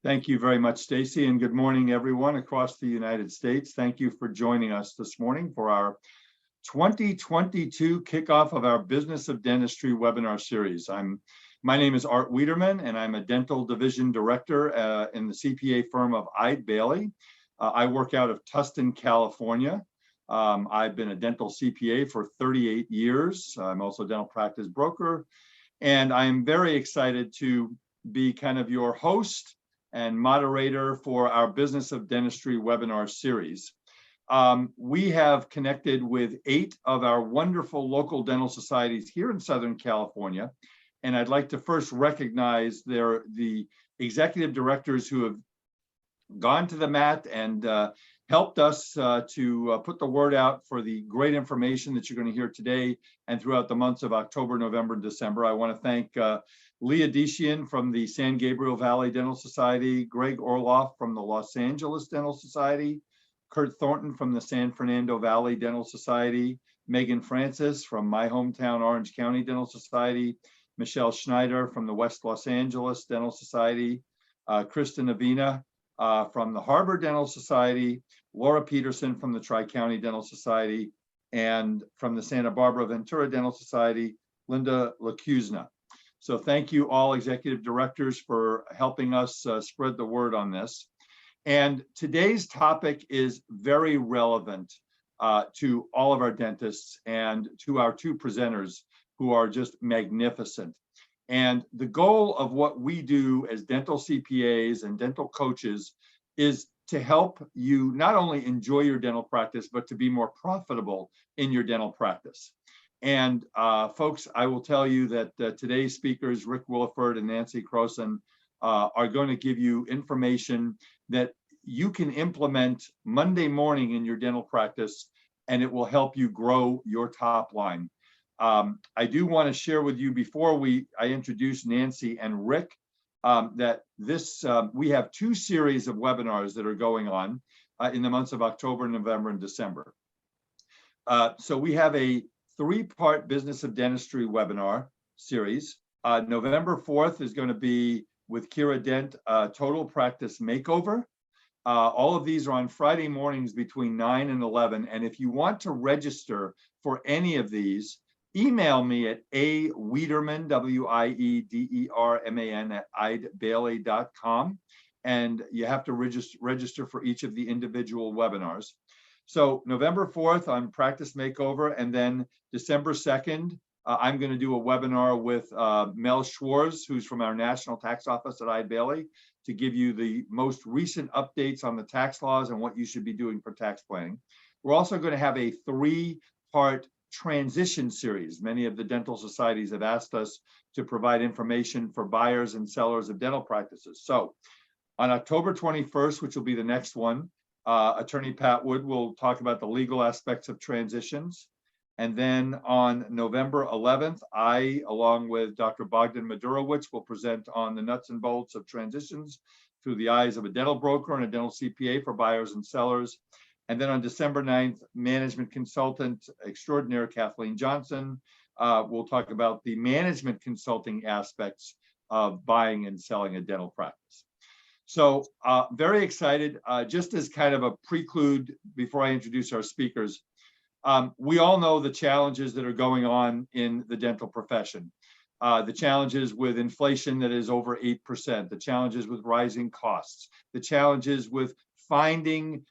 Thank you very much, Stacy, and good morning, everyone across the United States. Thank you for joining us this morning for our 2022 kickoff of our Business of Dentistry webinar series. My name is Art Wiederman, and I'm a dental division director in the CPA firm of Eide Bailly. I work out of Tustin, California. I've been a dental CPA for 38 years. I'm also a dental practice broker, and I'm very excited to be kind of your host and moderator for our Business of Dentistry webinar series. We have connected with 8 of our wonderful local dental societies here in Southern California, and I'd like to first recognize the executive directors who have gone to the mat and helped us to put the word out for the great information that you're going to hear today and throughout the months of October, November, and December. I want to thank Leah Deshian from the San Gabriel Valley Dental Society, Greg Orloff from the Los Angeles Dental Society, Kurt Thornton from the San Fernando Valley Dental Society, Megan Francis from my hometown Orange County Dental Society, Michelle Schneider from the West Los Angeles Dental Society, Kristen Avina from the Harbor Dental Society, Laura Peterson from the Tri-County Dental Society, and from the Santa Barbara Ventura Dental Society, Linda Lacuzna. So thank you all executive directors for helping us spread the word on this. And today's topic is very relevant to all of our dentists and to our 2 presenters who are just magnificent. And the goal of what we do as dental CPAs and dental coaches is to help you not only enjoy your dental practice, but to be more profitable in your dental practice. And folks, I will tell you that today's speakers, Rick Williford and Nancy Croson, are going to give you information that you can implement Monday morning in your dental practice, and it will help you grow your top line. I do want to share with you before I introduce Nancy and Rick that we have 2 series of webinars that are going on in the months of October, November, and December. So we have a 3-part Business of Dentistry webinar series. November 4th is going to be with Kira Dent, Total Practice Makeover. All of these are on Friday mornings between 9 and 11. And if you want to register for any of these, email me at awiederman, WIEDERMAN at eidebailly.com. And you have to register for each of the individual webinars. So November 4th on Practice Makeover, and then December 2nd, I'm going to do a webinar with Mel Schwartz, who's from our National Tax Office at Eide Bailly, to give you the most recent updates on the tax laws and what you should be doing for tax planning. We're also going to have a 3-part transition series. Many of the dental societies have asked us to provide information for buyers and sellers of dental practices. So on October 21st, which will be the next one, Attorney Pat Wood will talk about the legal aspects of transitions. And then on November 11th, I, along with Dr. Bogdan Madurowicz, will present on the nuts and bolts of transitions through the eyes of a dental broker and a dental CPA for buyers and sellers. And then on December 9th, management consultant extraordinaire Kathleen Johnson will talk about the management consulting aspects of buying and selling a dental practice. So very excited. Just as kind of a prelude before I introduce our speakers, we all know the challenges that are going on in the dental profession. The challenges with inflation that is over 8%, the challenges with rising costs, the challenges with finding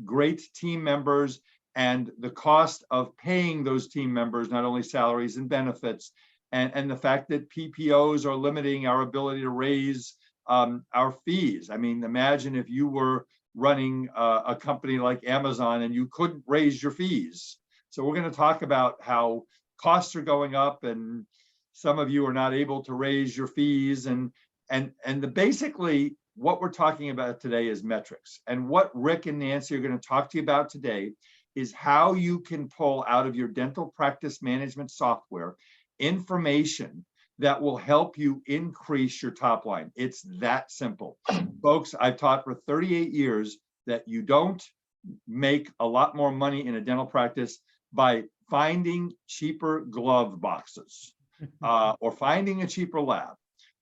great team members, and the cost of paying those team members, not only salaries and benefits, and the fact that PPOs are limiting our ability to raise our fees. I mean, imagine if you were running a company like Amazon and you couldn't raise your fees. So we're going to talk about how costs are going up and some of you are not able to raise your fees. And basically what we're talking about today is metrics. And what Rick and Nancy are going to talk to you about today is how you can pull out of your dental practice management software information that will help you increase your top line. It's that simple. Folks, I've taught for 38 years that you don't make a lot more money in a dental practice by finding cheaper glove boxes or finding a cheaper lab.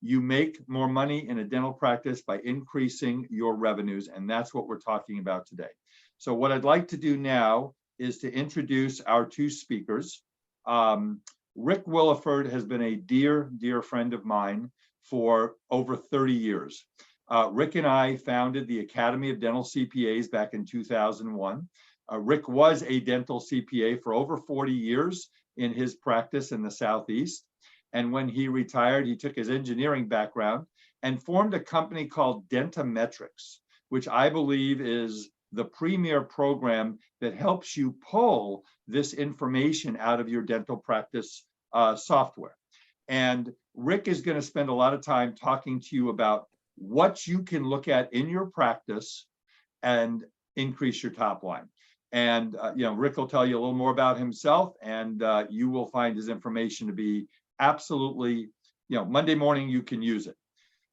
You make more money in a dental practice by increasing your revenues, and that's what we're talking about today. So what I'd like to do now is to introduce our two speakers. Rick Williford has been a dear, dear friend of mine for over 30 years. Rick and I founded the Academy of Dental CPAs back in 2001. Rick was a dental CPA for over 40 years in his practice in the Southeast. And when he retired, he took his engineering background and formed a company called Dentrix, which I believe is the premier program that helps you pull this information out of your dental practice software. And Rick is going to spend a lot of time talking to you about what you can look at in your practice and increase your top line. And Rick will tell you a little more about himself, and you will find his information to be absolutely, Monday morning you can use it.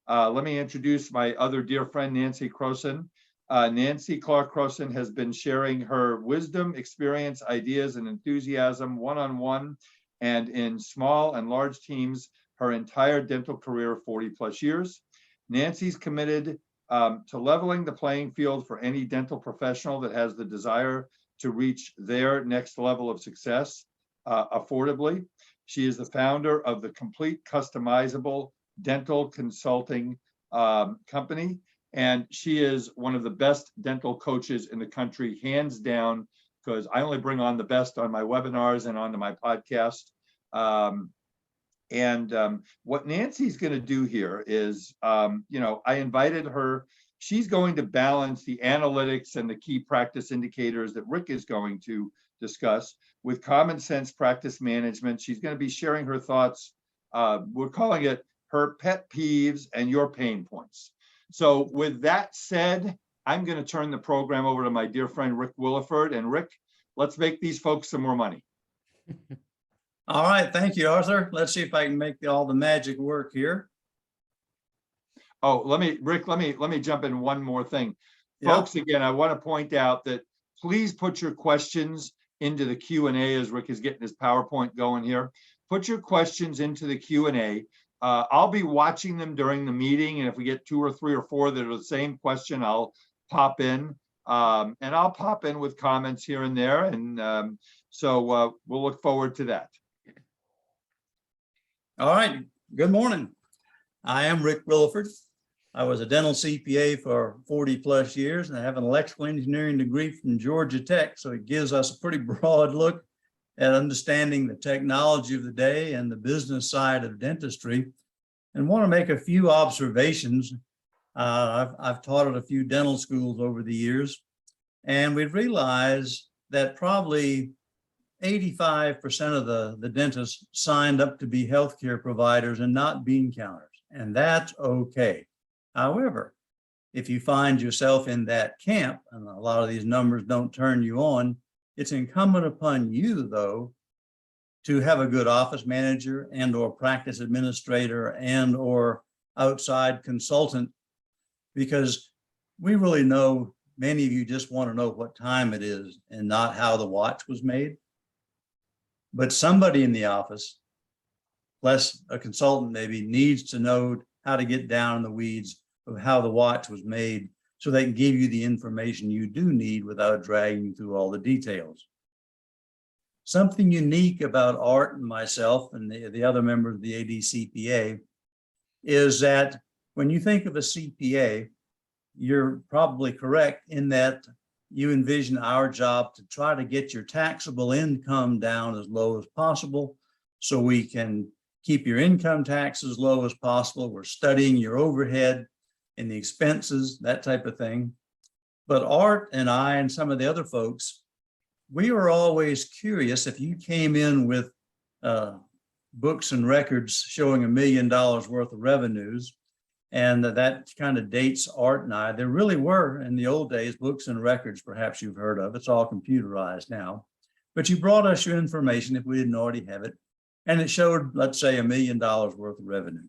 Let me introduce my other dear friend, Nancy Croson. Nancy Clark Croson has been sharing her wisdom, experience, ideas, and enthusiasm one-on-one and in small and large teams her entire dental career of 40 plus years. Nancy's committed to leveling the playing field for any dental professional that has the desire to reach their next level of success affordably. She is the founder of the Complete Customizable Dental Consulting company, and she is one of the best dental coaches in the country, hands down, because I only bring on the best on my webinars and onto my podcast. What Nancy's going to do here is, I invited her. She's going to balance the analytics and the key practice indicators that Rick is going to discuss with common sense practice management. She's going to be sharing her thoughts. We're calling it her pet peeves and your pain points. So with that said, I'm going to turn the program over to my dear friend, Rick Williford. And Rick, let's make these folks some more money. All right, thank you, Arthur. Let's see if I can make all the magic work here. Oh, Rick, let me jump in one more thing. Yeah. Folks, again, I want to point out that please put your questions into the Q&A as Rick is getting his PowerPoint going here. Put your questions into the Q&A. I'll be watching them during the meeting, and if we get 2 or 3 or 4 that are the same question, I'll pop in. And I'll pop in with comments here and there, and so we'll look forward to that. All right, good morning. I am Rick Williford. I was a dental CPA for 40 plus years, and I have an electrical engineering degree from Georgia Tech. So it gives us a pretty broad look at understanding the technology of the day and the business side of dentistry. And want to make a few observations. I've taught at a few dental schools over the years, and we've realized that probably 85% of the dentists signed up to be healthcare providers and not bean counters, and that's okay. However, if you find yourself in that camp, and a lot of these numbers don't turn you on, it's incumbent upon you, though, to have a good office manager and or practice administrator and or outside consultant, because we really know many of you just want to know what time it is and not how the watch was made. But somebody in the office, less a consultant maybe, needs to know how to get down in the weeds of how the watch was made so they can give you the information you do need without dragging you through all the details. Something unique about Art and myself and the other members of the ADCPA is that when you think of a CPA, you're probably correct in that you envision our job to try to get your taxable income down as low as possible so we can keep your income tax as low as possible. We're studying your overhead and the expenses, that type of thing. But Art and I and some of the other folks, we were always curious if you came in with books and records showing $1 million worth of revenues, and that kind of dates Art and I. There really were, in the old days, books and records, perhaps you've heard of. It's all computerized now. But you brought us your information if we didn't already have it, and it showed, let's say, $1 million worth of revenue.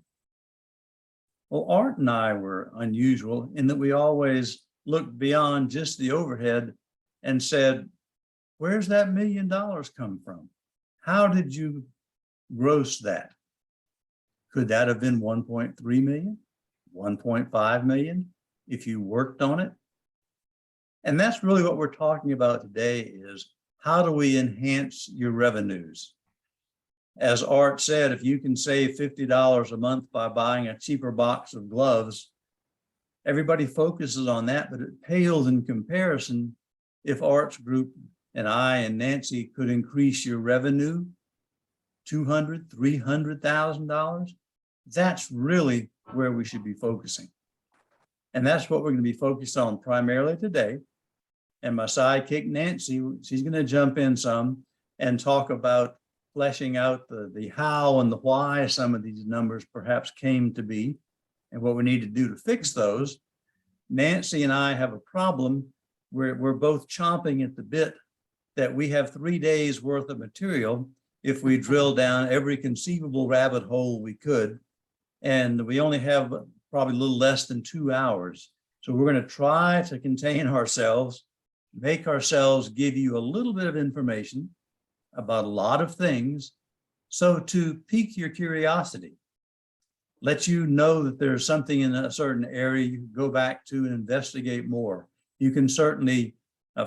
Well, Art and I were unusual in that we always looked beyond just the overhead and said, where's that $1 million come from? How did you gross that? Could that have been 1.3 million, 1.5 million if you worked on it? And that's really what we're talking about today is how do we enhance your revenues? As Art said, if you can save $50 a month by buying a cheaper box of gloves, everybody focuses on that, but it pales in comparison if Art's group and I and Nancy could increase your revenue $200,000, $300,000. That's really where we should be focusing. And that's what we're going to be focused on primarily today. And my sidekick, Nancy, she's going to jump in some and talk about fleshing out the how and the why some of these numbers perhaps came to be and what we need to do to fix those. Nancy and I have a problem where we're both chomping at the bit that we have 3 days worth of material if we drill down every conceivable rabbit hole we could. And we only have probably a little less than 2 hours. So we're going to try to contain ourselves, make ourselves give you a little bit of information about a lot of things. So to pique your curiosity, let you know that there's something in a certain area you can go back to and investigate more. You can certainly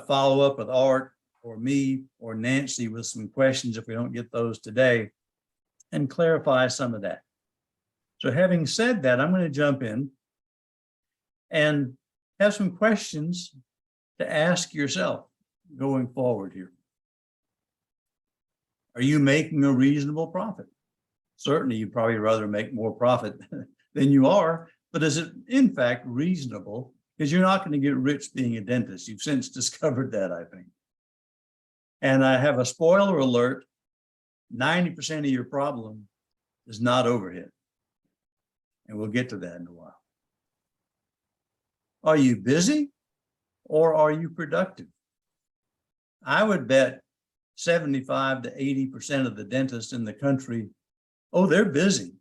follow up with Art or me or Nancy with some questions if we don't get those today and clarify some of that. So having said that, I'm going to jump in and have some questions to ask yourself going forward here. Are you making a reasonable profit? Certainly, you'd probably rather make more profit than you are, but is it in fact reasonable? Because you're not going to get rich being a dentist. You've since discovered that, I think. And I have a spoiler alert, 90% of your problem is not overhead. And we'll get to that in a while. Are you busy or are you productive? I would bet 75 to 80% of the dentists in the country, oh, they're busy.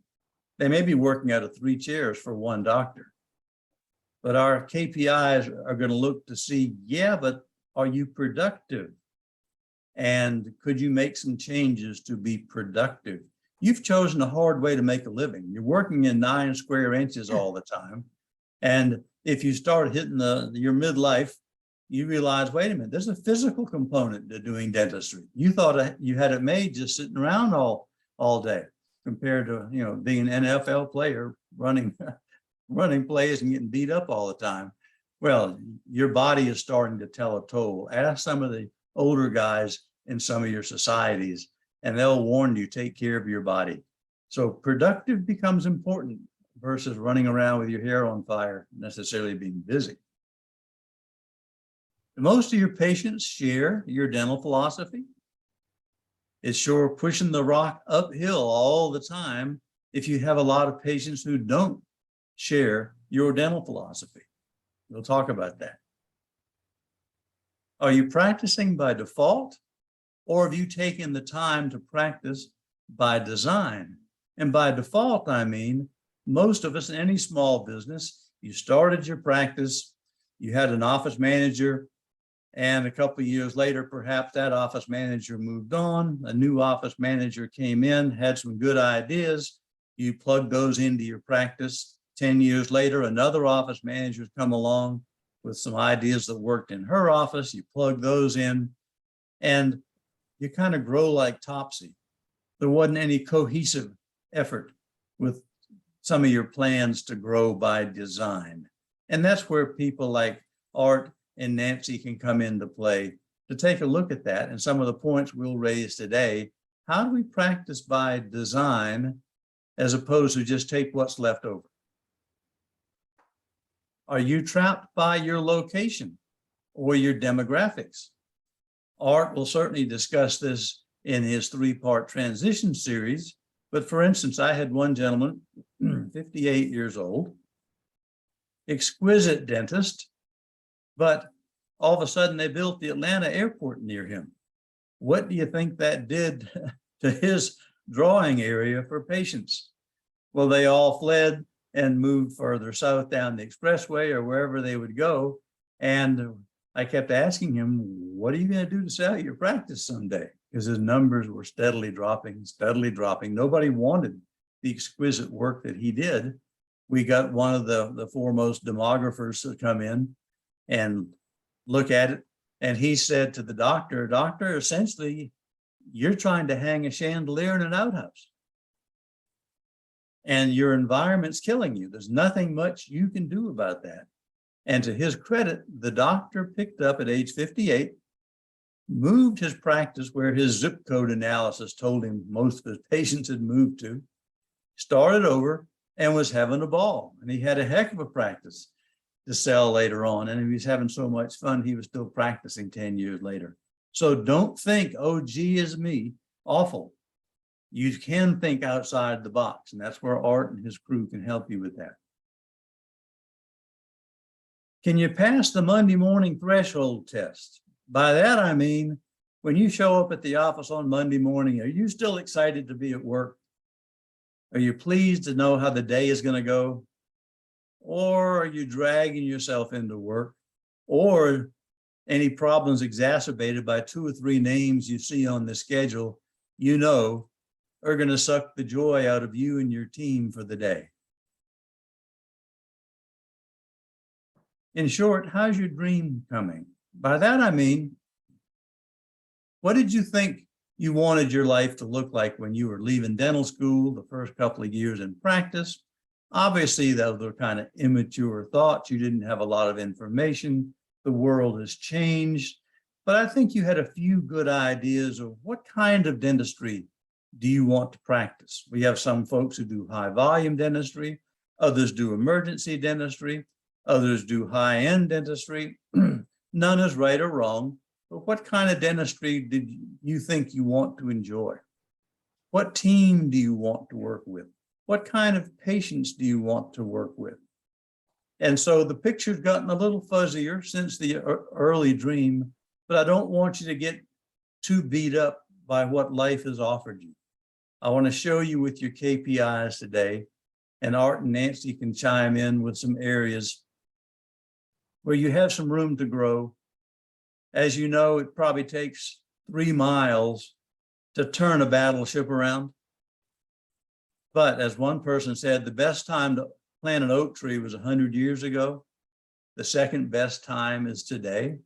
They may be working out of 3 chairs for one doctor. But our KPIs are going to look to see, yeah, but are you productive? And could you make some changes to be productive? You've chosen a hard way to make a living. You're working in 9 square inches all the time. And if you start hitting your midlife, you realize, wait a minute, there's a physical component to doing dentistry. You thought you had it made just sitting around all day compared to, being an NFL player running plays and getting beat up all the time. Well, your body is starting to tell a toll. Ask some of the older guys in some of your societies, and they'll warn you, take care of your body. So productive becomes important versus running around with your hair on fire, necessarily being busy. Most of your patients share your dental philosophy. It's sure pushing the rock uphill all the time if you have a lot of patients who don't share your dental philosophy. We'll talk about that. Are you practicing by default, or have you taken the time to practice by design? And by default, I mean, most of us in any small business, you started your practice, you had an office manager, and a couple of years later, perhaps that office manager moved on, a new office manager came in, had some good ideas, you plugged those into your practice. 10 years later, another office manager's come along with some ideas that worked in her office, you plug those in, and you kind of grow like Topsy. There wasn't any cohesive effort with some of your plans to grow by design. And that's where people like Art and Nancy can come into play to take a look at that. And some of the points we'll raise today, how do we practice by design as opposed to just take what's left over? Are you trapped by your location or your demographics? Art will certainly discuss this in his 3-part transition series. But for instance, I had one gentleman, 58 years old, exquisite dentist, but all of a sudden they built the Atlanta airport near him. What do you think that did to his drawing area for patients? Well, they all fled and moved further south down the expressway or wherever they would go. And I kept asking him, what are you going to do to sell your practice someday? Because his numbers were steadily dropping. Nobody wanted the exquisite work that he did, we got one of the foremost demographers to come in and look at it. And he said to the doctor, "Doctor, essentially, you're trying to hang a chandelier in an outhouse. And your environment's killing you. There's nothing much you can do about that." And to his credit, the doctor picked up at age 58, moved his practice where his zip code analysis told him most of his patients had moved to, started over, and was having a ball. And he had a heck of a practice to sell later on. And he was having so much fun, he was still practicing 10 years later. So don't think, oh, gee, is me, awful. You can think outside the box, and that's where Art and his crew can help you with that. Can you pass the Monday morning threshold test? By that, I mean, when you show up at the office on Monday morning, are you still excited to be at work? Are you pleased to know how the day is going to go? Or are you dragging yourself into work? Or any problems exacerbated by 2 or 3 names you see on the schedule, you know, are going to suck the joy out of you and your team for the day. In short, how's your dream coming? By that, I mean, what did you think you wanted your life to look like when you were leaving dental school, the first couple of years in practice? Obviously, those were kind of immature thoughts. You didn't have a lot of information. The world has changed. But I think you had a few good ideas of what kind of dentistry do you want to practice. We have some folks who do high volume dentistry, others do emergency dentistry, others do high-end dentistry. None is right or wrong, but what kind of dentistry did you think you want to enjoy? What team do you want to work with? What kind of patients do you want to work with? And so the picture's gotten a little fuzzier since the early dream, but I don't want you to get too beat up by what life has offered you. I want to show you with your KPIs today, and Art and Nancy can chime in with some areas where you have some room to grow. As you know, it probably takes 3 miles to turn a battleship around. But as one person said, the best time to plant an oak tree was 100 years ago. The second best time is today.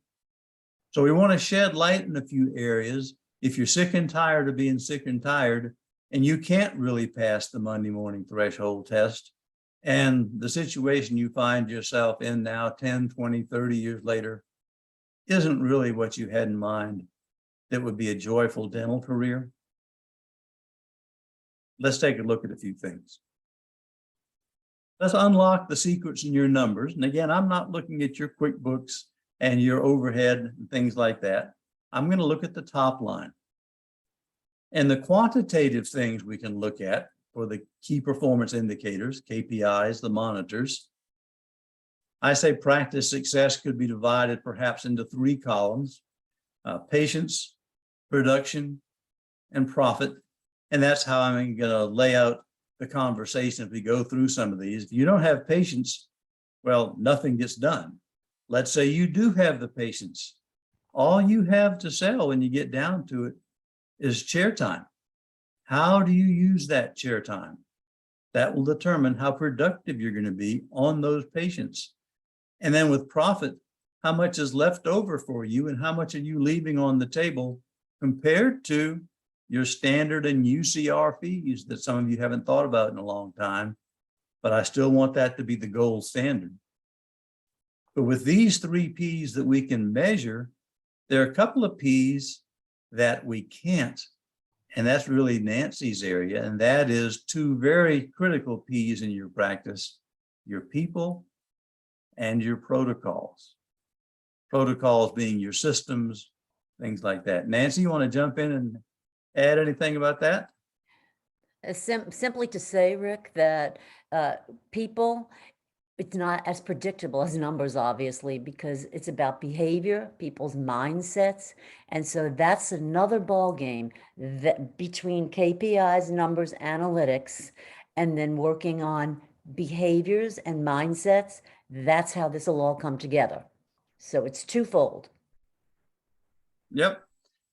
So we want to shed light in a few areas. If you're sick and tired of being sick and tired, and you can't really pass the Monday morning threshold test, and the situation you find yourself in now 10, 20, 30 years later isn't really what you had in mind that would be a joyful dental career, let's take a look at a few things. Let's unlock the secrets in your numbers. And again, I'm not looking at your QuickBooks and your overhead and things like that. I'm going to look at the top line. And the quantitative things we can look at for the key performance indicators, KPIs, the monitors. I say practice success could be divided perhaps into 3 columns: patients, production, and profit. And that's how I'm going to lay out the conversation if we go through some of these. If you don't have patients, well, nothing gets done. Let's say you do have the patients. All you have to sell when you get down to it is chair time. How do you use that chair time? That will determine how productive you're going to be on those patients. And then with profit, how much is left over for you and how much are you leaving on the table compared to your standard and UCR fees that some of you haven't thought about in a long time, but I still want that to be the gold standard. But with these 3 Ps that we can measure, there are a couple of Ps that we can't. And that's really Nancy's area. And that is 2 very critical Ps in your practice: your people and your protocols. Protocols being your systems, things like that. Nancy, you want to jump in and add anything about that? Simply to say, Rick, that people, it's not as predictable as numbers, obviously, because it's about behavior, people's mindsets. And so that's another ball game that between KPIs, numbers, analytics, and then working on behaviors and mindsets. That's how this will all come together. So it's twofold. Yep.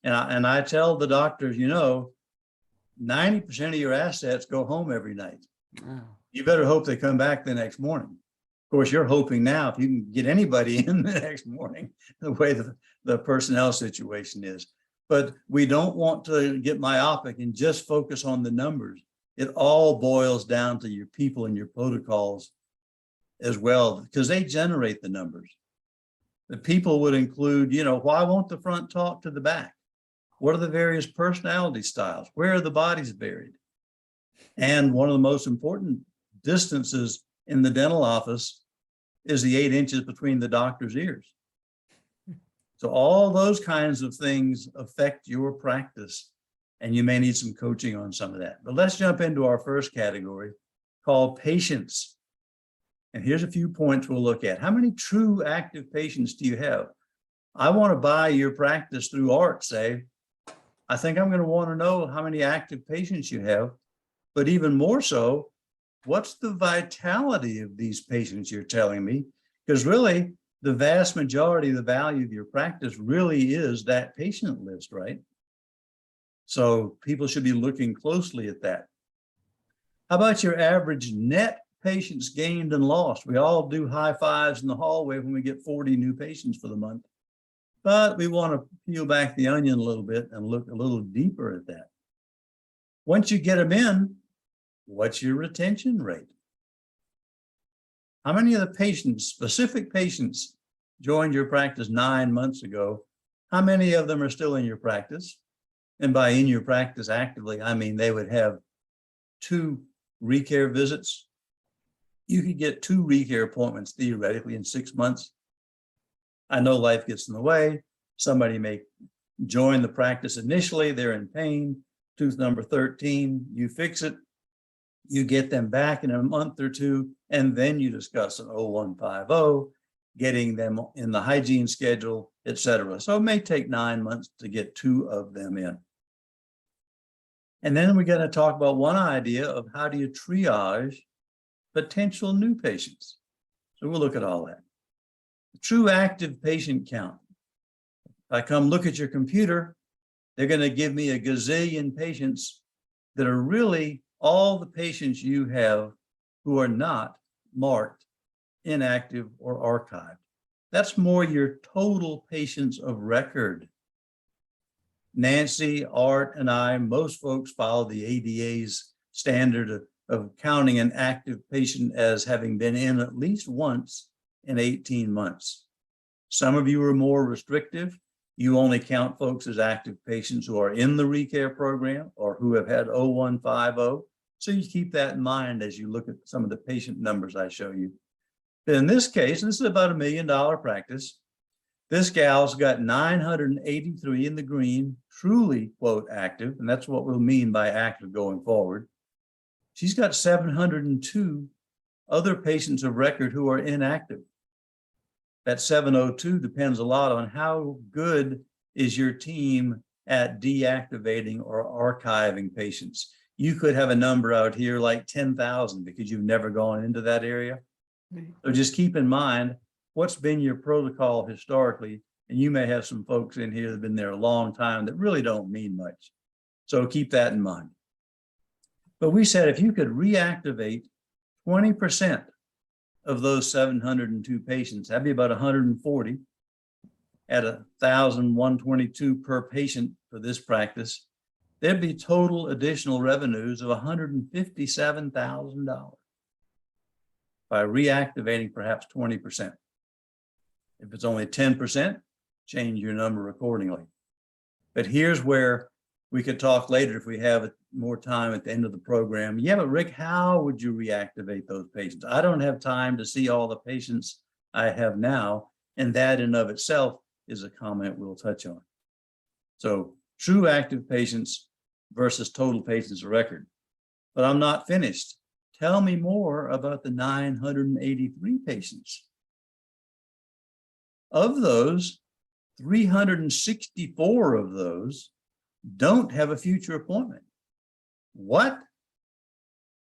And I tell the doctors, you know, 90% of your assets go home every night. Oh, You better hope they come back the next morning. Of course, you're hoping now if you can get anybody in the next morning, the way the personnel situation is. But we don't want to get myopic and just focus on the numbers. It all boils down to your people and your protocols as well, because they generate the numbers. The people would include, why won't the front talk to the back? What are the various personality styles? Where are the bodies buried? And one of the most important distances in the dental office is the 8 inches between the doctor's ears. So all those kinds of things affect your practice, and you may need some coaching on some of that. But let's jump into our first category called patients. And here's a few points we'll look at. How many true active patients do you have? I want to buy your practice through ART, say. I think I'm going to want to know how many active patients you have, but even more so, what's the vitality of these patients you're telling me? Because really, the vast majority of the value of your practice really is that patient list, right? So people should be looking closely at that. How about your average net patients gained and lost? We all do high fives in the hallway when we get 40 new patients for the month. But we want to peel back the onion a little bit and look a little deeper at that. Once you get them in, what's your retention rate? How many of the patients, specific patients, joined your practice 9 months ago? How many of them are still in your practice? And by in your practice actively, I mean they would have 2 Recare visits. You could get 2 Recare appointments theoretically in 6 months. I know life gets in the way. Somebody may join the practice initially, they're in pain, tooth number 13, you fix it, you get them back in a month or 2, and then you discuss an 0150, getting them in the hygiene schedule, etc. So it may take 9 months to get 2 of them in. And then we're going to talk about one idea of how do you triage potential new patients. So we'll look at all that. The true active patient count. If I come look at your computer, they're going to give me a gazillion patients that are really all the patients you have who are not marked inactive or archived. That's more your total patients of record. Nancy, Art, and I, most folks follow the ADA's standard of counting an active patient as having been in at least once in 18 months. Some of you are more restrictive. You only count folks as active patients who are in the Recare program or who have had 0150. So you keep that in mind as you look at some of the patient numbers I show you. In this case, this is about $1 million practice. This gal's got 983 in the green, truly, quote, active, and that's what we'll mean by active going forward. She's got 702 other patients of record who are inactive. That 702 depends a lot on how good is your team at deactivating or archiving patients. You could have a number out here like 10,000 because you've never gone into that area. right. So just keep in mind what's been your protocol historically, and you may have some folks in here that have been there a long time that really don't mean much. So keep that in mind. But we said if you could reactivate 20% of those 702 patients, that'd be about 140 at $1,122 per patient for this practice. There'd be total additional revenues of $157,000 by reactivating perhaps 20%. If it's only 10%, change your number accordingly. But here's where we could talk later if we have more time at the end of the program. Yeah, but Rick, how would you reactivate those patients? I don't have time to see all the patients I have now, and that in of itself is a comment we'll touch on. So true active patients versus total patients of record. But I'm not finished. Tell me more about the 983 patients. Of those, 364 of those don't have a future appointment. What?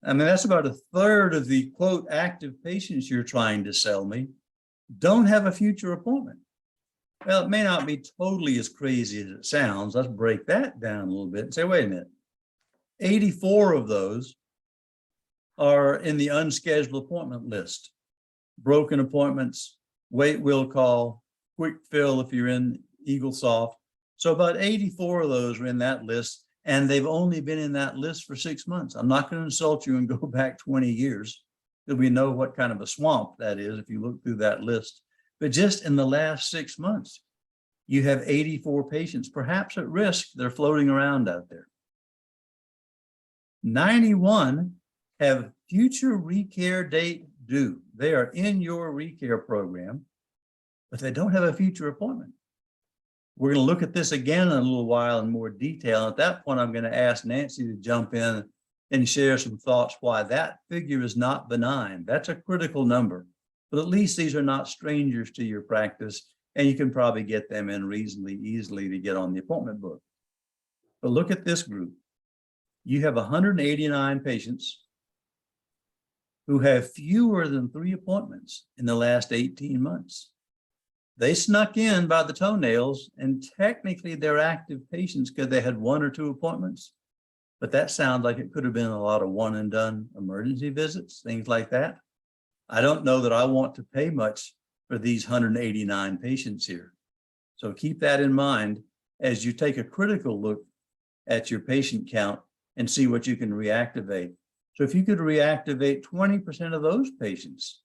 I mean, that's about 1/3 of the quote active patients you're trying to sell me don't have a future appointment. Well, it may not be totally as crazy as it sounds. Let's break that down a little bit and say, wait a minute. 84 of those are in the unscheduled appointment list. Broken appointments, wait will call, quick fill if you're in Eaglesoft. So about 84 of those are in that list, and they've only been in that list for 6 months. I'm not going to insult you and go back 20 years. We know what kind of a swamp that is if you look through that list. But just in the last 6 months, you have 84 patients, perhaps at risk. They're floating around out there. 91 have future Recare date due. They are in your Recare program, but they don't have a future appointment. We're going to look at this again in a little while in more detail. At that point, I'm going to ask Nancy to jump in and share some thoughts why that figure is not benign. That's a critical number, but at least these are not strangers to your practice, and you can probably get them in reasonably easily to get on the appointment book. But look at this group. You have 189 patients who have fewer than 3 appointments in the last 18 months. They snuck in by the toenails, and technically they're active patients because they had 1 or 2 appointments. But that sounds like it could have been a lot of one and done emergency visits, things like that. I don't know that I want to pay much for these 189 patients here. So keep that in mind as you take a critical look at your patient count and see what you can reactivate. So if you could reactivate 20% of those patients,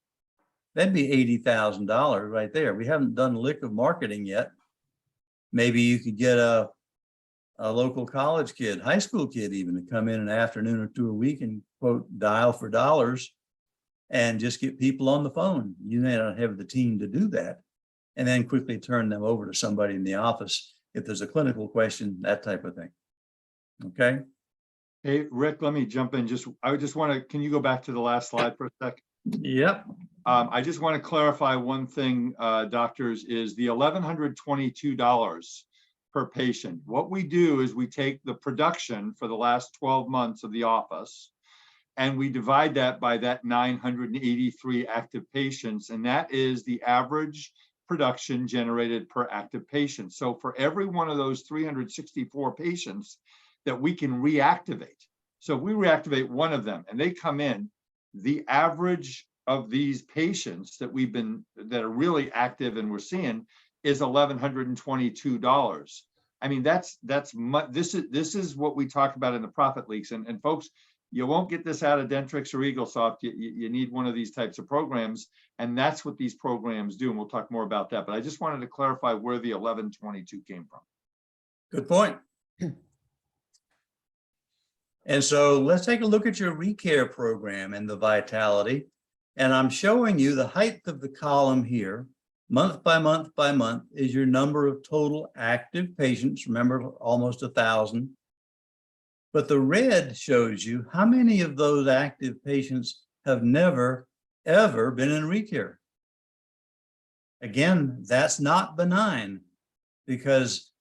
that'd be $80,000 right there. We haven't done a lick of marketing yet. Maybe you could get a local college kid, high school kid even, to come in an afternoon or 2 a week and quote, dial for dollars and just get people on the phone. You may not have the team to do that, and then quickly turn them over to somebody in the office if there's a clinical question, that type of thing. Okay. Hey, Rick, let me jump in. I just want to, can you go back to the last slide for a sec? Yep. I just want to clarify one thing, doctors, is the $1,122 per patient. What we do is we take the production for the last 12 months of the office, and we divide that by that 983 active patients, and that is the average production generated per active patient. So for every one of those 364 patients that we can reactivate, so if we reactivate one of them and they come in, the average of these patients that that are really active and we're seeing is $1,122. I mean, this is what we talk about in the profit leaks. And folks, you won't get this out of Dentrix or Eaglesoft. You need one of these types of programs, and that's what these programs do. And we'll talk more about that. But I just wanted to clarify where the 1122 came from. Good point. And so let's take a look at your Recare program and the vitality. And I'm showing you the height of the column here, month by month by month, is your number of total active patients. Remember, almost 1,000. But the red shows you how many of those active patients have never, ever been in Recare. Again, that's not benign, because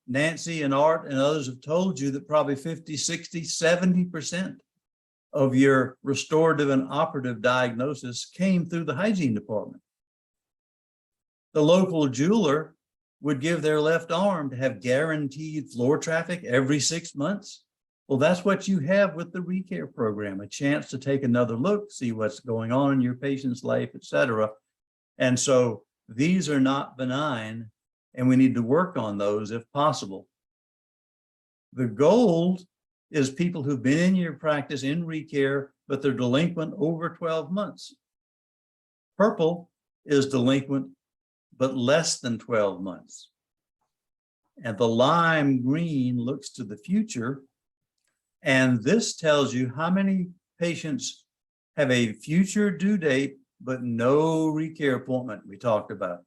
Nancy and Art and others have told you that probably 50, 60, 70% of your restorative and operative diagnosis came through the hygiene department. The local jeweler would give their left arm to have guaranteed floor traffic every 6 months. Well, that's what you have with the Recare program, a chance to take another look, see what's going on in your patient's life, et cetera. And so these are not benign, and we need to work on those if possible. The gold is people who've been in your practice in Recare, but they're delinquent over 12 months. Purple is delinquent, but less than 12 months. And the lime green looks to the future. And this tells you how many patients have a future due date, but no Recare appointment we talked about.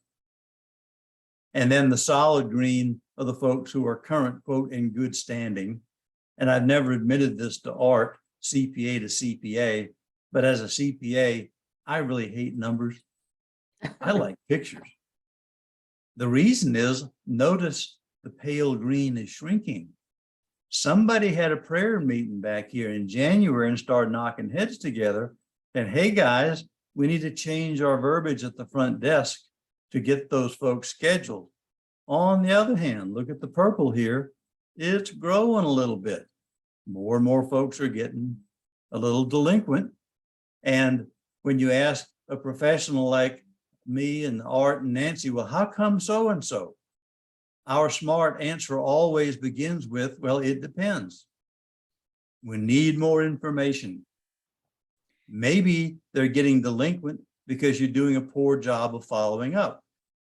And then the solid green are the folks who are current, quote, in good standing. And I've never admitted this to Art, CPA to CPA, but as a CPA, I really hate numbers. I like pictures. The reason is, notice the pale green is shrinking. Somebody had a prayer meeting back here in January and started knocking heads together. And hey, guys, we need to change our verbiage at the front desk to get those folks scheduled. On the other hand, look at the purple here. It's growing a little bit. more and more folks are getting a little delinquent. And when you ask a professional like me and Art and Nancy, well, how come so-and-so? Our smart answer always begins with, well, it depends. We need more information. Maybe they're getting delinquent because you're doing a poor job of following up.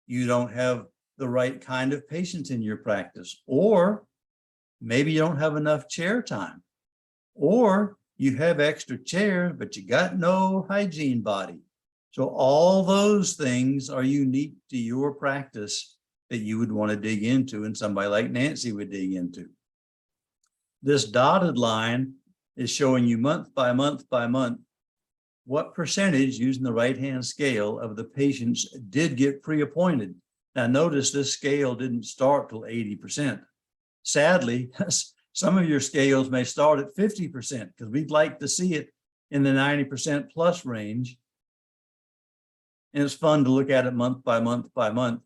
You don't have the right kind of patients in your practice, or maybe you don't have enough chair time, or you have extra chairs, but you got no hygiene body. So all those things are unique to your practice that you would want to dig into, and somebody like Nancy would dig into. This dotted line is showing you month by month by month what percentage, using the right-hand scale, of the patients did get pre-appointed. Now notice this scale didn't start till 80%. Sadly, some of your scales may start at 50% because we'd like to see it in the 90% plus range. And it's fun to look at it month by month by month.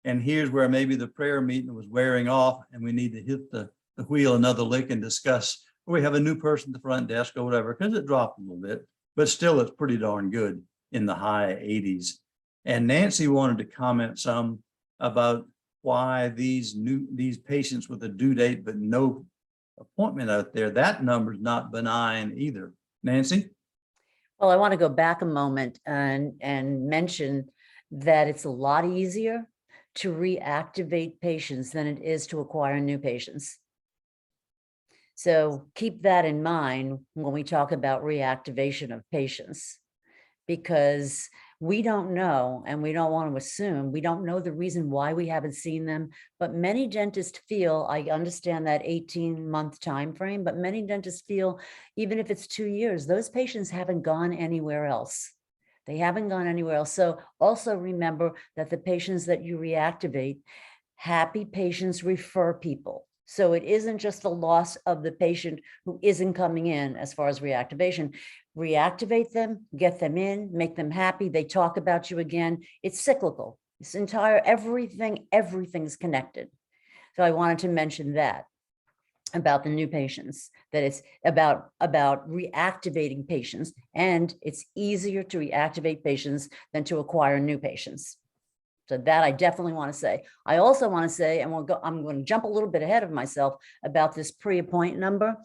And here's where maybe the prayer meeting was wearing off and we need to hit the wheel another lick and discuss, or we have a new person at the front desk or whatever, because it dropped a little bit, but still it's pretty darn good in the high 80s. And Nancy wanted to comment some about why these patients with a due date but no appointment out there, that number is not benign either. Nancy? Well, I want to go back a moment and mention that it's a lot easier to reactivate patients than it is to acquire new patients. So keep that in mind when we talk about reactivation of patients, because we don't know, and we don't want to assume, we don't know the reason why we haven't seen them, but many dentists feel, I understand that 18-month time frame, but many dentists feel even if it's 2 years, those patients haven't gone anywhere else. They haven't gone anywhere else. So also remember that the patients that you reactivate, happy patients refer people. So it isn't just the loss of the patient who isn't coming in as far as reactivation. Reactivate them, get them in, make them happy. They talk about you again. It's cyclical. This entire, everything's connected. So I wanted to mention that about the new patients, that it's about reactivating patients, and it's easier to reactivate patients than to acquire new patients. So that I definitely want to say. I also want to say, and I'm going to jump a little bit ahead of myself about this pre-appoint number.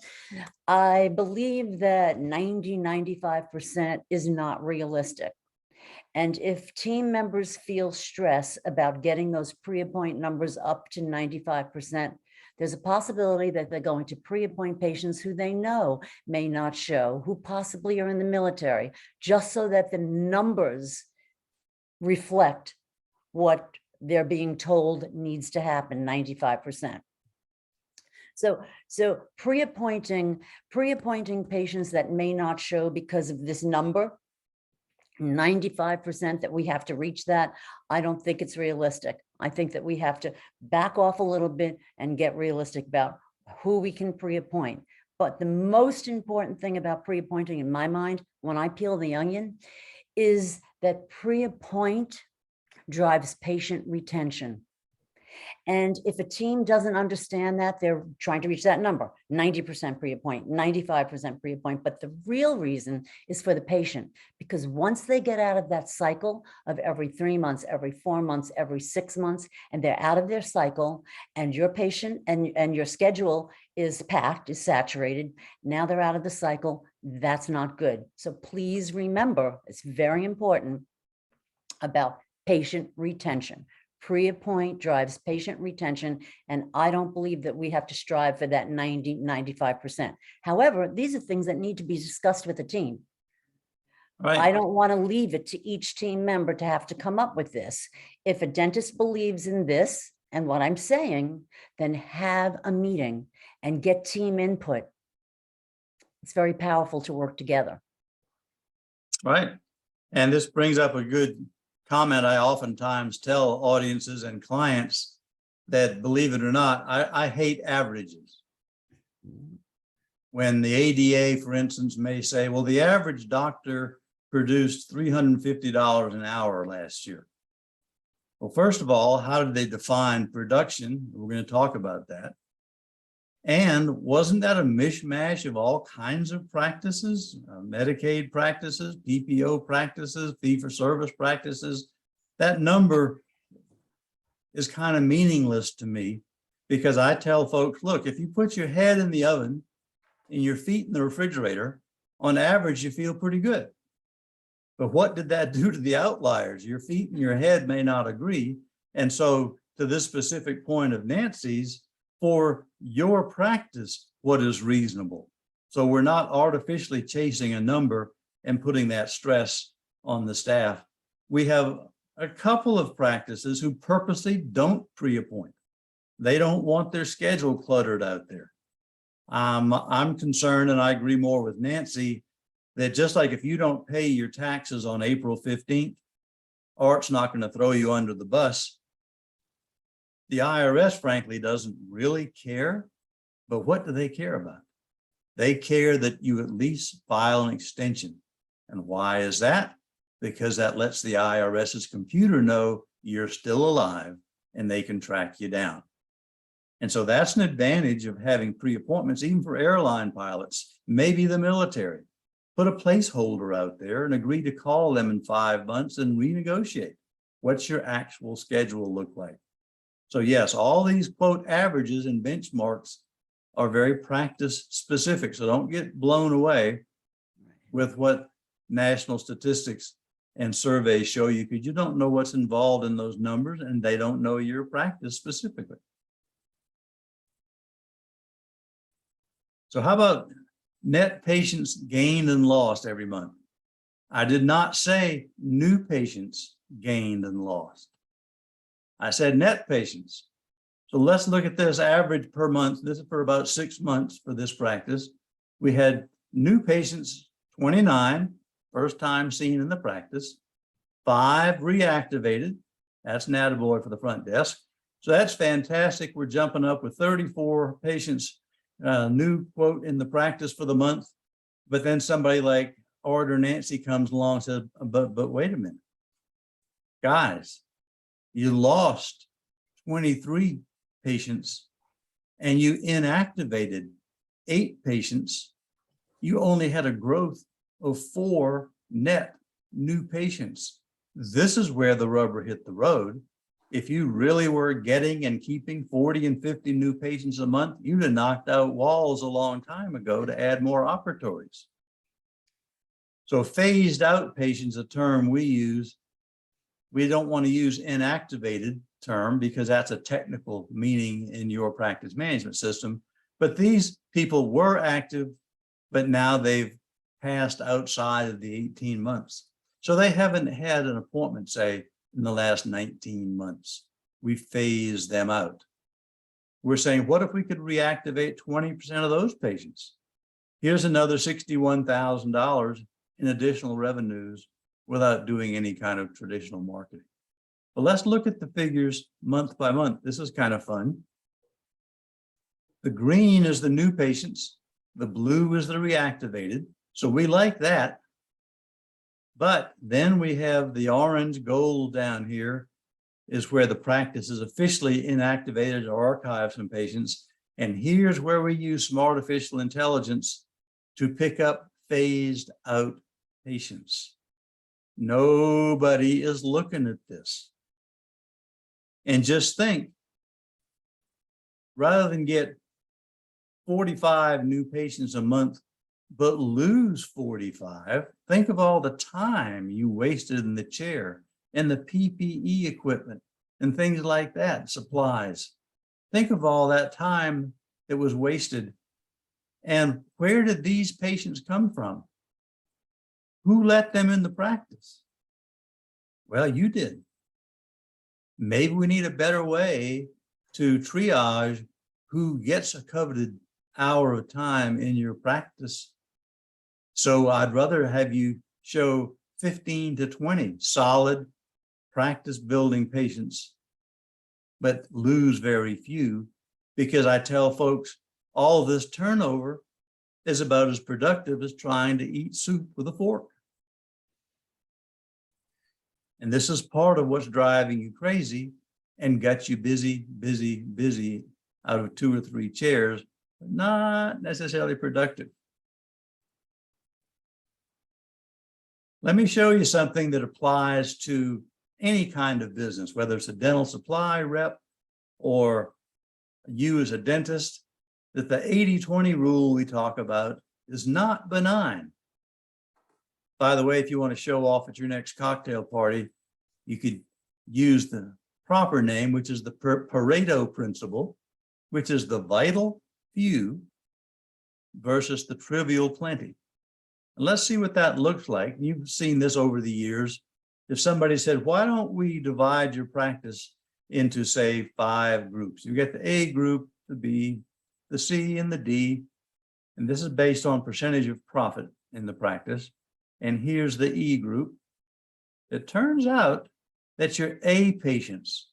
I believe that 90–95% is not realistic. And if team members feel stress about getting those pre-appoint numbers up to 95%, there's a possibility that they're going to pre-appoint patients who they know may not show, who possibly are in the military, just so that the numbers reflect what they're being told needs to happen, 95%. So pre-appointing patients that may not show because of this number, 95% that we have to reach that, I don't think it's realistic. I think that we have to back off a little bit and get realistic about who we can pre-appoint. But the most important thing about pre-appointing in my mind, when I peel the onion, is that pre-appoint drives patient retention. And if a team doesn't understand that, they're trying to reach that number, 90% pre-appoint, 95% pre-appoint. But the real reason is for the patient, because once they get out of that cycle of every 3 months, every 4 months, every 6 months, and they're out of their cycle, and your patient and your schedule is packed, is saturated, now they're out of the cycle, that's not good. So please remember, it's very important about patient retention. Pre-appoint drives patient retention, and I don't believe that we have to strive for that 90–95%. However, these are things that need to be discussed with the team. Right. I don't want to leave it to each team member to have to come up with this. If a dentist believes in this and what I'm saying, then have a meeting and get team input. It's very powerful to work together. Right. And this brings up a good comment. I oftentimes tell audiences and clients that, believe it or not, I hate averages. When the ADA, for instance, may say, well, the average doctor produced $350 an hour last year. Well, first of all, how did they define production? We're going to talk about that. And wasn't that a mishmash of all kinds of practices, Medicaid practices, PPO practices, fee-for-service practices? That number is kind of meaningless to me because I tell folks, look, if you put your head in the oven and your feet in the refrigerator, on average, you feel pretty good. But what did that do to the outliers? Your feet and your head may not agree. And so to this specific point of Nancy's, for your practice, what is reasonable? So we're not artificially chasing a number and putting that stress on the staff. We have a couple of practices who purposely don't pre-appoint. They don't want their schedule cluttered out there. I'm concerned, and I agree more with Nancy, that just like if you don't pay your taxes on April 15th, Art's not going to throw you under the bus. The IRS, frankly, doesn't really care, but what do they care about? They care that you at least file an extension. And why is that? Because that lets the IRS's computer know you're still alive and they can track you down. And so that's an advantage of having pre-appointments, even for airline pilots, maybe the military. Put a placeholder out there and agree to call them in 5 months and renegotiate. What's your actual schedule look like? So yes, all these quote averages and benchmarks are very practice specific. So don't get blown away with what national statistics and surveys show you, because you don't know what's involved in those numbers and they don't know your practice specifically. So how about net patients gained and lost every month? I did not say new patients gained and lost. I said net patients. So let's look at this average per month. This is for about 6 months for this practice. We had new patients, 29, first time seen in the practice, 5 reactivated. That's an attaboy for the front desk. So that's fantastic. We're jumping up with 34 patients, new quote in the practice for the month. But then somebody like Art or Nancy comes along and says, but wait a minute, guys, you lost 23 patients and you inactivated 8 patients. You only had a growth of 4 net new patients. This is where the rubber hit the road. If you really were getting and keeping 40 and 50 new patients a month, you'd have knocked out walls a long time ago to add more operatories. So phased out patients, a term we use. We don't want to use inactivated term because that's a technical meaning in your practice management system. But these people were active, but now they've passed outside of the 18 months. So they haven't had an appointment, say, in the last 19 months. We phased them out. We're saying, what if we could reactivate 20% of those patients? Here's another $61,000 in additional revenues without doing any kind of traditional marketing. But let's look at the figures month by month. This is kind of fun. The green is the new patients. The blue is the reactivated. So we like that. But then we have the orange gold down here is where the practice is officially inactivated or archive some patients. And here's where we use some artificial intelligence to pick up phased out patients. Nobody is looking at this. And just think, rather than get 45 new patients a month, but lose 45, think of all the time you wasted in the chair and the PPE equipment and things like that, supplies. Think of all that time that was wasted. And where did these patients come from? Who let them in the practice? Well, you did. Maybe we need a better way to triage who gets a coveted hour of time in your practice. So I'd rather have you show 15 to 20 solid practice building patients, but lose very few, because I tell folks all this turnover is about as productive as trying to eat soup with a fork. And this is part of what's driving you crazy and got you busy out of 2 or 3 chairs but not necessarily productive. Let me show you something that applies to any kind of business, whether it's a dental supply rep or you as a dentist, that the 80-20 rule we talk about is not benign. By the way, if you want to show off at your next cocktail party, you could use the proper name, which is the Pareto Principle, which is the vital few versus the trivial plenty. And let's see what that looks like. You've seen this over the years. If somebody said, why don't we divide your practice into, say, 5 groups? You get the A group, the B, the C, and the D. And this is based on percentage of profit in the practice. And here's the E group. It turns out that your A patients,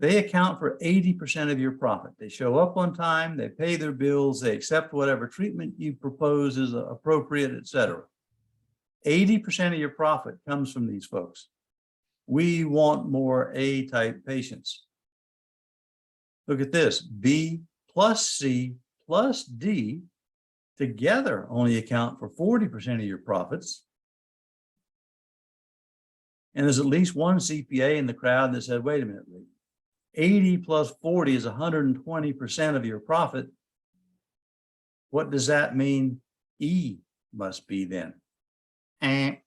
they account for 80% of your profit. They show up on time, they pay their bills, they accept whatever treatment you propose is appropriate, etc. 80% of your profit comes from these folks. We want more A-type patients. Look at this, B plus C plus D together only account for 40% of your profits. And there's at least one CPA in the crowd that said, wait a minute, 80 plus 40 is 120% of your profit. What does that mean E must be then? And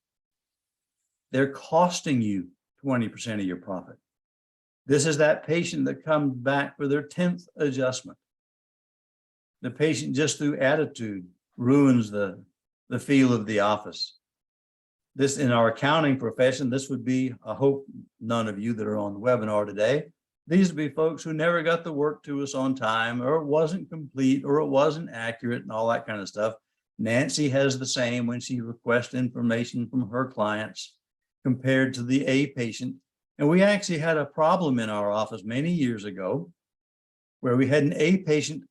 they're costing you 20% of your profit. This is that patient that comes back for their 10th adjustment. The patient just through attitude ruins the feel of the office. This in our accounting profession, this would be, I hope none of you that are on the webinar today, these would be folks who never got the work to us on time, or it wasn't complete, or it wasn't accurate, and all that kind of stuff. Nancy has the same when she requests information from her clients compared to the A patient. And we actually had a problem in our office many years ago where we had an A patient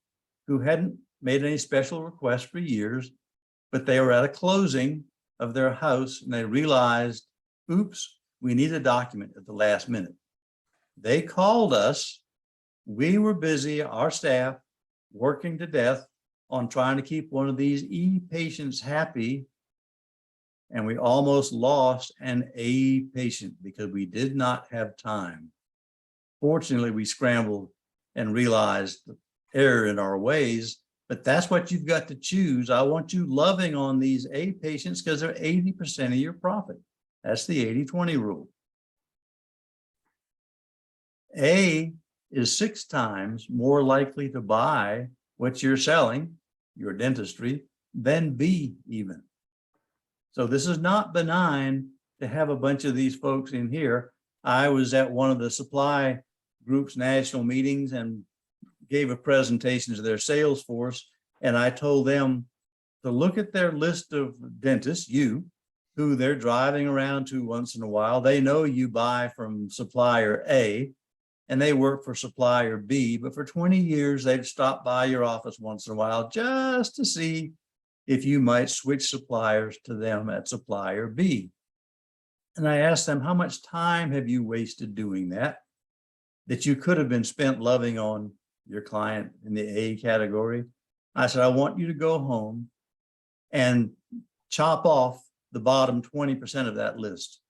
who hadn't made any special requests for years, but they were at a closing of their house and they realized, oops, we need a document at the last minute. They called us. We were busy, our staff, working to death on trying to keep one of these E patients happy. And we almost lost an A patient because we did not have time. Fortunately, we scrambled and realized the error in our ways, but that's what you've got to choose. I want you loving on these A patients because they're 80% of your profit. That's the 80-20 rule. A is 6 times more likely to buy what you're selling, your dentistry, than B even. So this is not benign to have a bunch of these folks in here. I was at one of the supply group's national meetings and gave a presentation to their sales force. And I told them to look at their list of dentists, who they're driving around to once in a while. They know you buy from supplier A and they work for supplier B, but for 20 years, they've stopped by your office once in a while just to see if you might switch suppliers to them at supplier B. And I asked them, how much time have you wasted doing that you could have been spent loving on your client in the A category? I said, I want you to go home and chop off the bottom 20% of that list.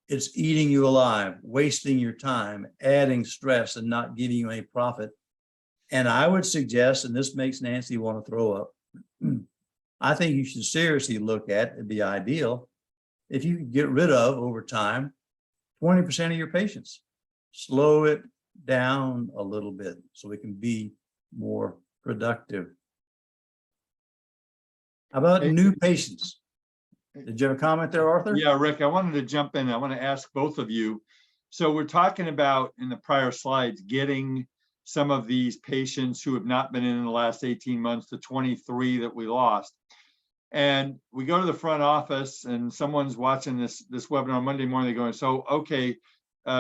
It's eating you alive, wasting your time, adding stress and not giving you any profit. And I would suggest, and this makes Nancy want to throw up, I think you should seriously look at, it'd be ideal, if you could get rid of over time, 20% of your patients. Slow it down a little bit so we can be more productive. How about new patients? Did you have a comment there, Arthur? Yeah, Rick, I wanted to jump in. I want to ask both of you. So we're talking about in the prior slides, getting some of these patients who have not been in the last 18 months, the 23 that we lost. And we go to the front office and someone's watching this webinar Monday morning, they're going, so, okay,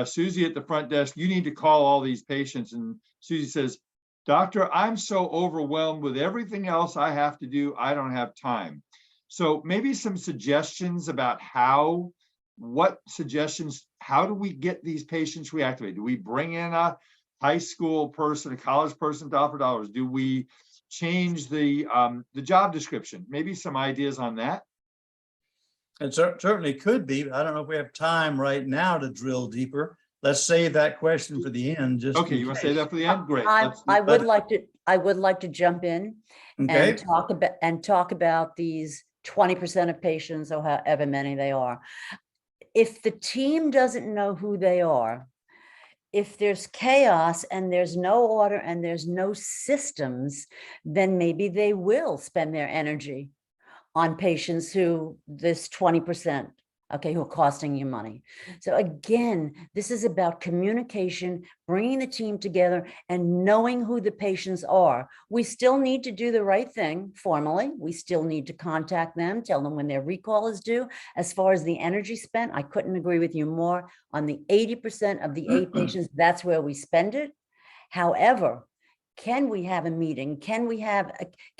Susie at the front desk, you need to call all these patients. And Susie says, doctor, I'm so overwhelmed with everything else I have to do, I don't have time. So maybe some suggestions about how do we get these patients reactivated? Do we bring in a high school person, a college person dollar for dollars? Do we change the job description? Maybe some ideas on that? It certainly could be. I don't know if we have time right now to drill deeper. Let's save that question for the end. Just Okay, you want to say that for the end? Great. I would like to jump in Okay. and talk about these 20% of patients, or however many they are. If the team doesn't know who they are, if there's chaos and there's no order and there's no systems, then maybe they will spend their energy on patients who this 20%, okay, who are costing you money. So again, this is about communication, bringing the team together and knowing who the patients are. We still need to do the right thing formally. We still need to contact them, tell them when their recall is due. As far as the energy spent, I couldn't agree with you more. On the 80% of the A patients, that's where we spend it. However, can we have a meeting? Can we have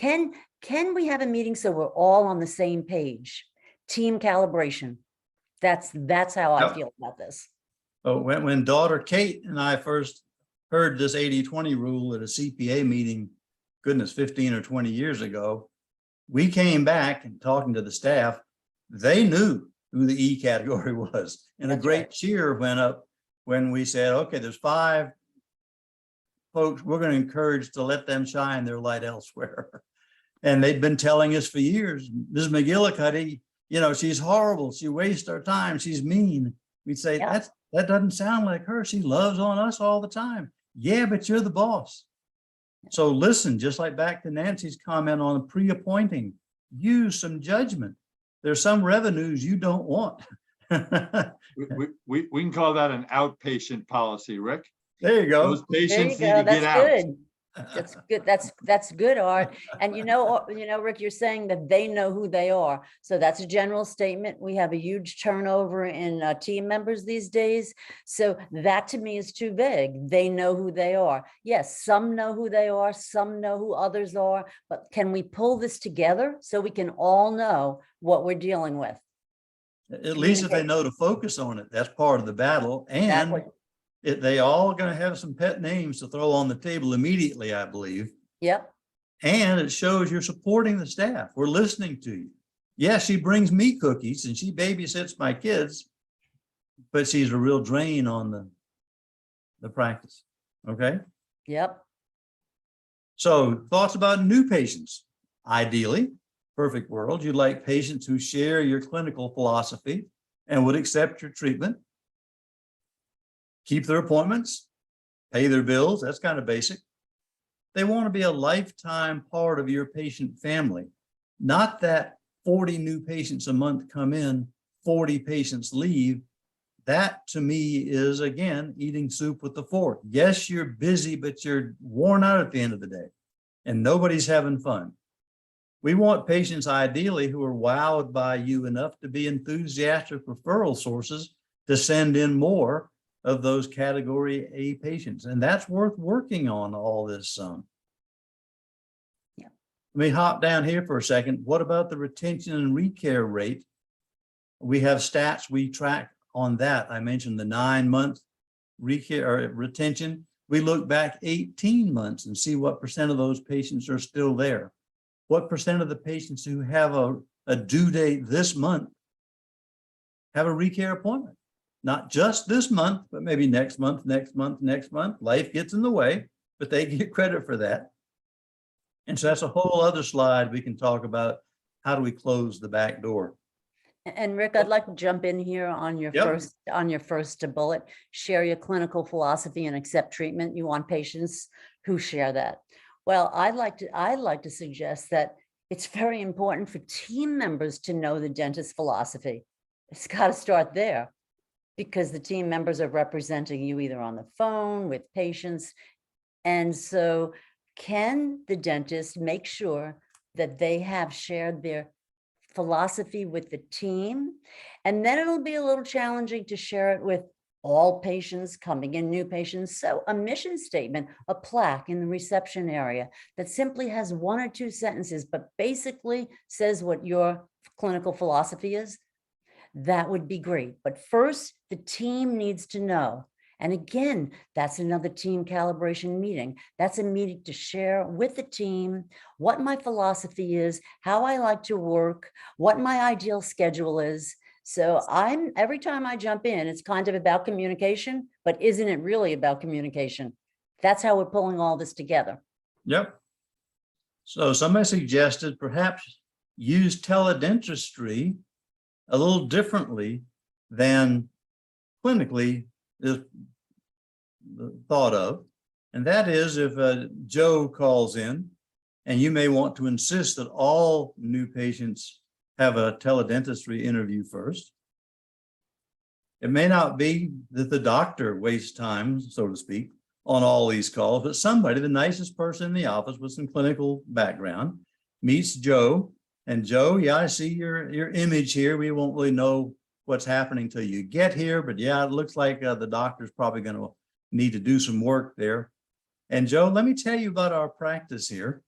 a meeting so we're all on the same page? Team calibration. That's how I feel about this. Oh, when daughter Kate and I first heard this 80-20 rule at a CPA meeting, goodness, 15 or 20 years ago, we came back and talking to the staff, they knew who the E category was. And That's a great right. cheer went up when we said, okay, there's 5 folks we're going to encourage to let them shine their light elsewhere. And they'd been telling us for years, Ms. McGillicuddy, you know, she's horrible. She wastes our time. She's mean. We'd say, Yeah. that doesn't sound like her. She loves on us all the time. Yeah, but you're the boss. So listen, just like back to Nancy's comment on pre-appointing, use some judgment. There's some revenues you don't want. We can call that an outpatient policy, Rick. There you go. Those patients There you need go. to get That's out. good. That's good. That's good, Art. And you know, Rick, you're saying that they know who they are. So that's a general statement. We have a huge turnover in team members these days. So that to me is too vague. They know who they are. Yes, some know who they are. Some know who others are. But can we pull this together so we can all know what we're dealing with? At least if they know to focus on it, that's part of the battle. And Exactly. they all going to have some pet names to throw on the table immediately, I believe. Yep. And it shows you're supporting the staff. We're listening to you. Yeah, she brings me cookies and she babysits my kids, but she's a real drain on the practice. Okay. Yep. So thoughts about new patients. Ideally, perfect world, you'd like patients who share your clinical philosophy and would accept your treatment, keep their appointments, pay their bills. That's kind of basic. They want to be a lifetime part of your patient family, not that 40 new patients a month come in, 40 patients leave. That to me is, again, eating soup with the fork. Yes, you're busy, but you're worn out at the end of the day and nobody's having fun. We want patients ideally who are wowed by you enough to be enthusiastic referral sources to send in more of those category A patients. And that's worth working on all this some. Yeah. Let me hop down here for a second. What about the retention and recare rate? We have stats we track on that. I mentioned the 9-month recare or retention. We look back 18 months and see what % of those patients are still there. What % of the patients who have a due date this month have a recare appointment? Not just this month, but maybe next month, next month, next month. Life gets in the way, but they get credit for that. And so that's a whole other slide we can talk about. How do we close the back door? And Rick, I'd like to jump in here on your first bullet. Share your clinical philosophy and accept treatment. You want patients who share that. Well, I'd like to suggest that it's very important for team members to know the dentist philosophy. It's got to start there, because the team members are representing you either on the phone with patients. And so can the dentist make sure that they have shared their philosophy with the team? And then it'll be a little challenging to share it with all patients coming in, new patients. So a mission statement, a plaque in the reception area that simply has 1 or 2 sentences, but basically says what your clinical philosophy is, that would be great. But first, the team needs to know. And again, that's another team calibration meeting. That's a meeting to share with the team what my philosophy is, how I like to work, what my ideal schedule is. So every time I jump in, it's kind of about communication, but isn't it really about communication? That's how we're pulling all this together. Yep. So somebody suggested perhaps use teledentistry a little differently than clinically is thought of. And that is if Joe calls in, and you may want to insist that all new patients have a teledentistry interview first. It may not be that the doctor wastes time, so to speak, on all these calls, but somebody, the nicest person in the office with some clinical background, meets Joe. And Joe, yeah, I see your image here. We won't really know what's happening till you get here, but yeah, it looks like the doctor's probably going to need to do some work there. And Joe, let me tell you about our practice here.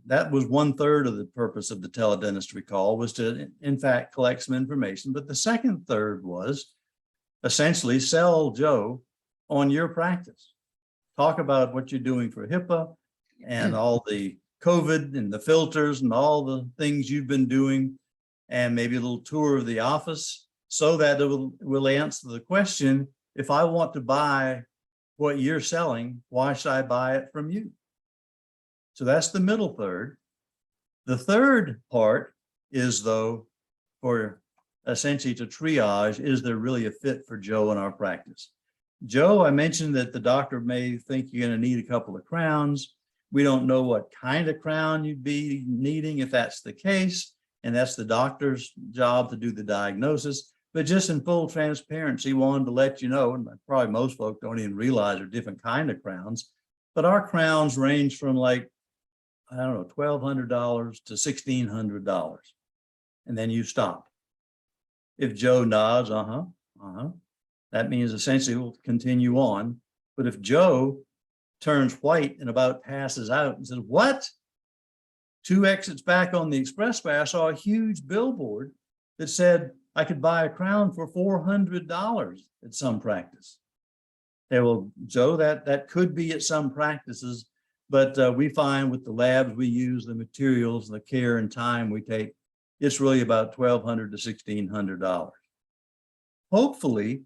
That was 1/3 of the purpose of the teledentistry call, was to, in fact, collect some information. But the second third was essentially sell Joe on your practice. Talk about what you're doing for HIPAA and all the COVID and the filters and all the things you've been doing, and maybe a little tour of the office, so that it will answer the question, if I want to buy what you're selling, why should I buy it from you? So that's the middle third. The third part is, though, for essentially to triage, is there really a fit for Joe in our practice? Joe, I mentioned that the doctor may think you're going to need a couple of crowns. We don't know what kind of crown you'd be needing if that's the case, and that's the doctor's job to do the diagnosis. But just in full transparency, wanted to let you know, and probably most folks don't even realize they're different kind of crowns, but our crowns range from, like, I don't know, $1,200 to $1,600. And then you stop. If Joe nods, that means essentially we'll continue on. But if Joe turns white and about passes out and says, what? 2 exits back on the expressway, I saw a huge billboard that said I could buy a crown for $400 at some practice. Okay, well, Joe, that could be at some practices, but we find with the labs we use, the materials, the care and time we take, it's really about $1,200 to $1,600. Hopefully,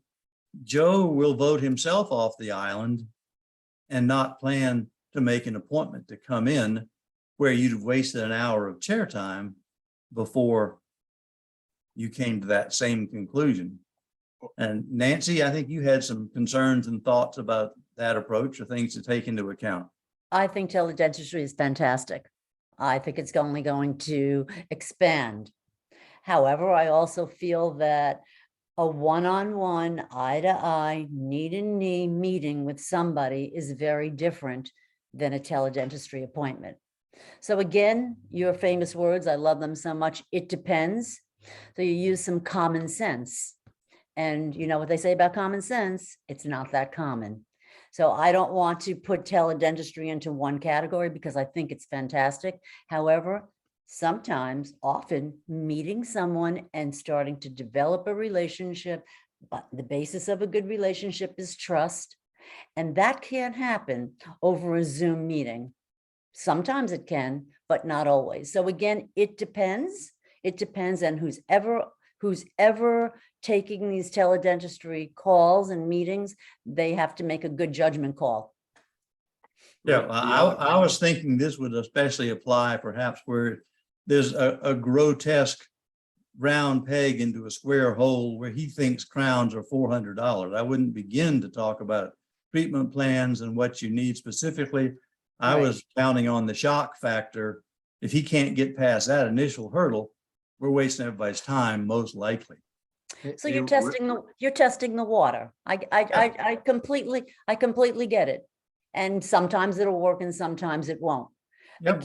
Joe will vote himself off the island and not plan to make an appointment to come in where you'd have wasted an hour of chair time before you came to that same conclusion. And Nancy, I think you had some concerns and thoughts about that approach, or things to take into account. I think teledentistry is fantastic. I think it's only going to expand. However, I also feel that a one-on-one, eye-to-eye, knee-to-knee meeting with somebody is very different than a teledentistry appointment. So again, your famous words, I love them so much. It depends. So you use some common sense. And you know what they say about common sense? It's not that common. So I don't want to put teledentistry into one category because I think it's fantastic. However, sometimes, often, meeting someone and starting to develop a relationship, but the basis of a good relationship is trust. And that can't happen over a Zoom meeting. Sometimes it can, but not always. So again, it depends. It depends on who's ever taking these teledentistry calls and meetings. They have to make a good judgment call. Yeah, I was thinking this would especially apply perhaps where there's a grotesque round peg into a square hole where he thinks crowns are $400. I wouldn't begin to talk about treatment plans and what you need specifically. I was counting on the shock factor. If he can't get past that initial hurdle, we're wasting everybody's time, most likely. So you're testing the water. I completely get it. And sometimes it'll work and sometimes it won't. Yep.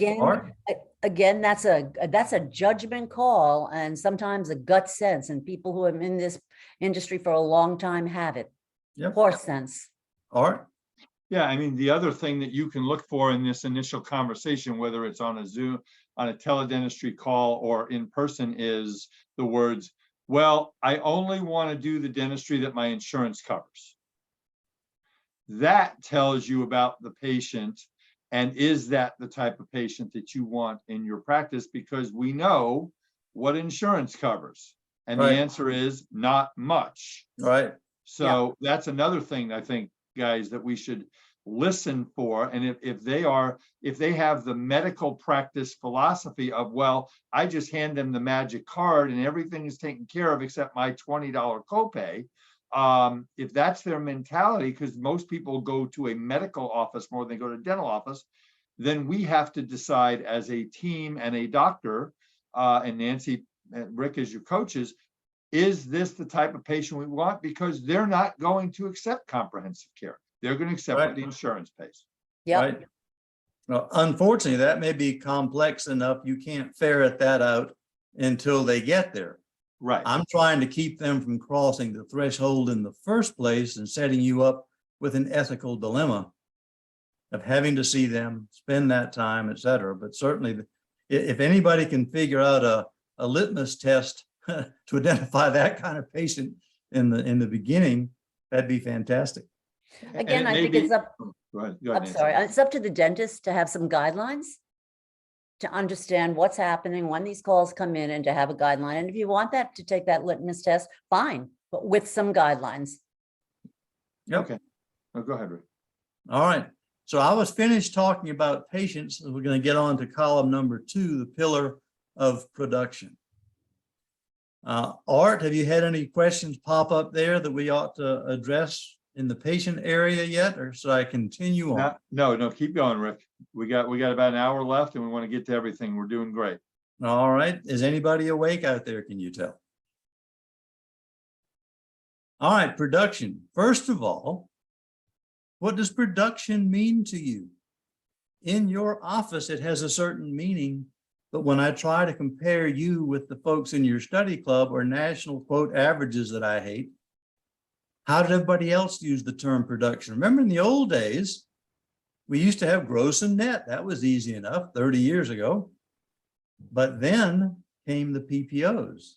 Again, that's a judgment call and sometimes a gut sense, and people who have been in this industry for a long time have it. Yep. Horse sense. Art? Yeah, I mean, the other thing that you can look for in this initial conversation, whether it's on a Zoom, on a teledentistry call or in person, is the words, well, I only want to do the dentistry that my insurance covers. that tells you about the patient. And is that the type of patient that you want in your practice? Because we know what insurance covers. And the Right. answer is not much. Right. So that's another thing I think, guys, that we should listen for. And if they have the medical practice philosophy of, well, I just hand them the magic card and everything is taken care of except my $20 copay. If that's their mentality, because most people go to a medical office more than they go to a dental office, then we have to decide as a team and a doctor, and Nancy and Rick as your coaches, is this the type of patient we want? Because they're not going to accept comprehensive care. They're going to accept what the insurance pays. Yep. Right. Well, unfortunately, that may be complex enough. You can't ferret that out until they get there. Right. I'm trying to keep them from crossing the threshold in the first place and setting you up with an ethical dilemma of having to see them, spend that time, et cetera. But certainly, if anybody can figure out a litmus test to identify that kind of patient in the beginning, that'd be fantastic. Again, I think it's up, Go ahead, I'm Nancy. sorry, it's up to the dentist to have some guidelines to understand what's happening when these calls come in and to have a guideline. And if you want that to take that litmus test, fine, but with some guidelines. Yep. Okay. Oh, go ahead, Rick. All right. So I was finished talking about patients. We're going to get on to column number 2, the pillar of production. Art, have you had any questions pop up there that we ought to address in the patient area yet, or should I continue on? No, keep going, Rick. We got about an hour left and we want to get to everything. We're doing great. All right. Is anybody awake out there? Can you tell? All right. Production. First of all, what does production mean to you? In your office, it has a certain meaning, but when I try to compare you with the folks in your study club or national quote averages that I hate, how did everybody else use the term production? Remember in the old days, we used to have gross and net. That was easy enough 30 years ago. But then came the PPOs,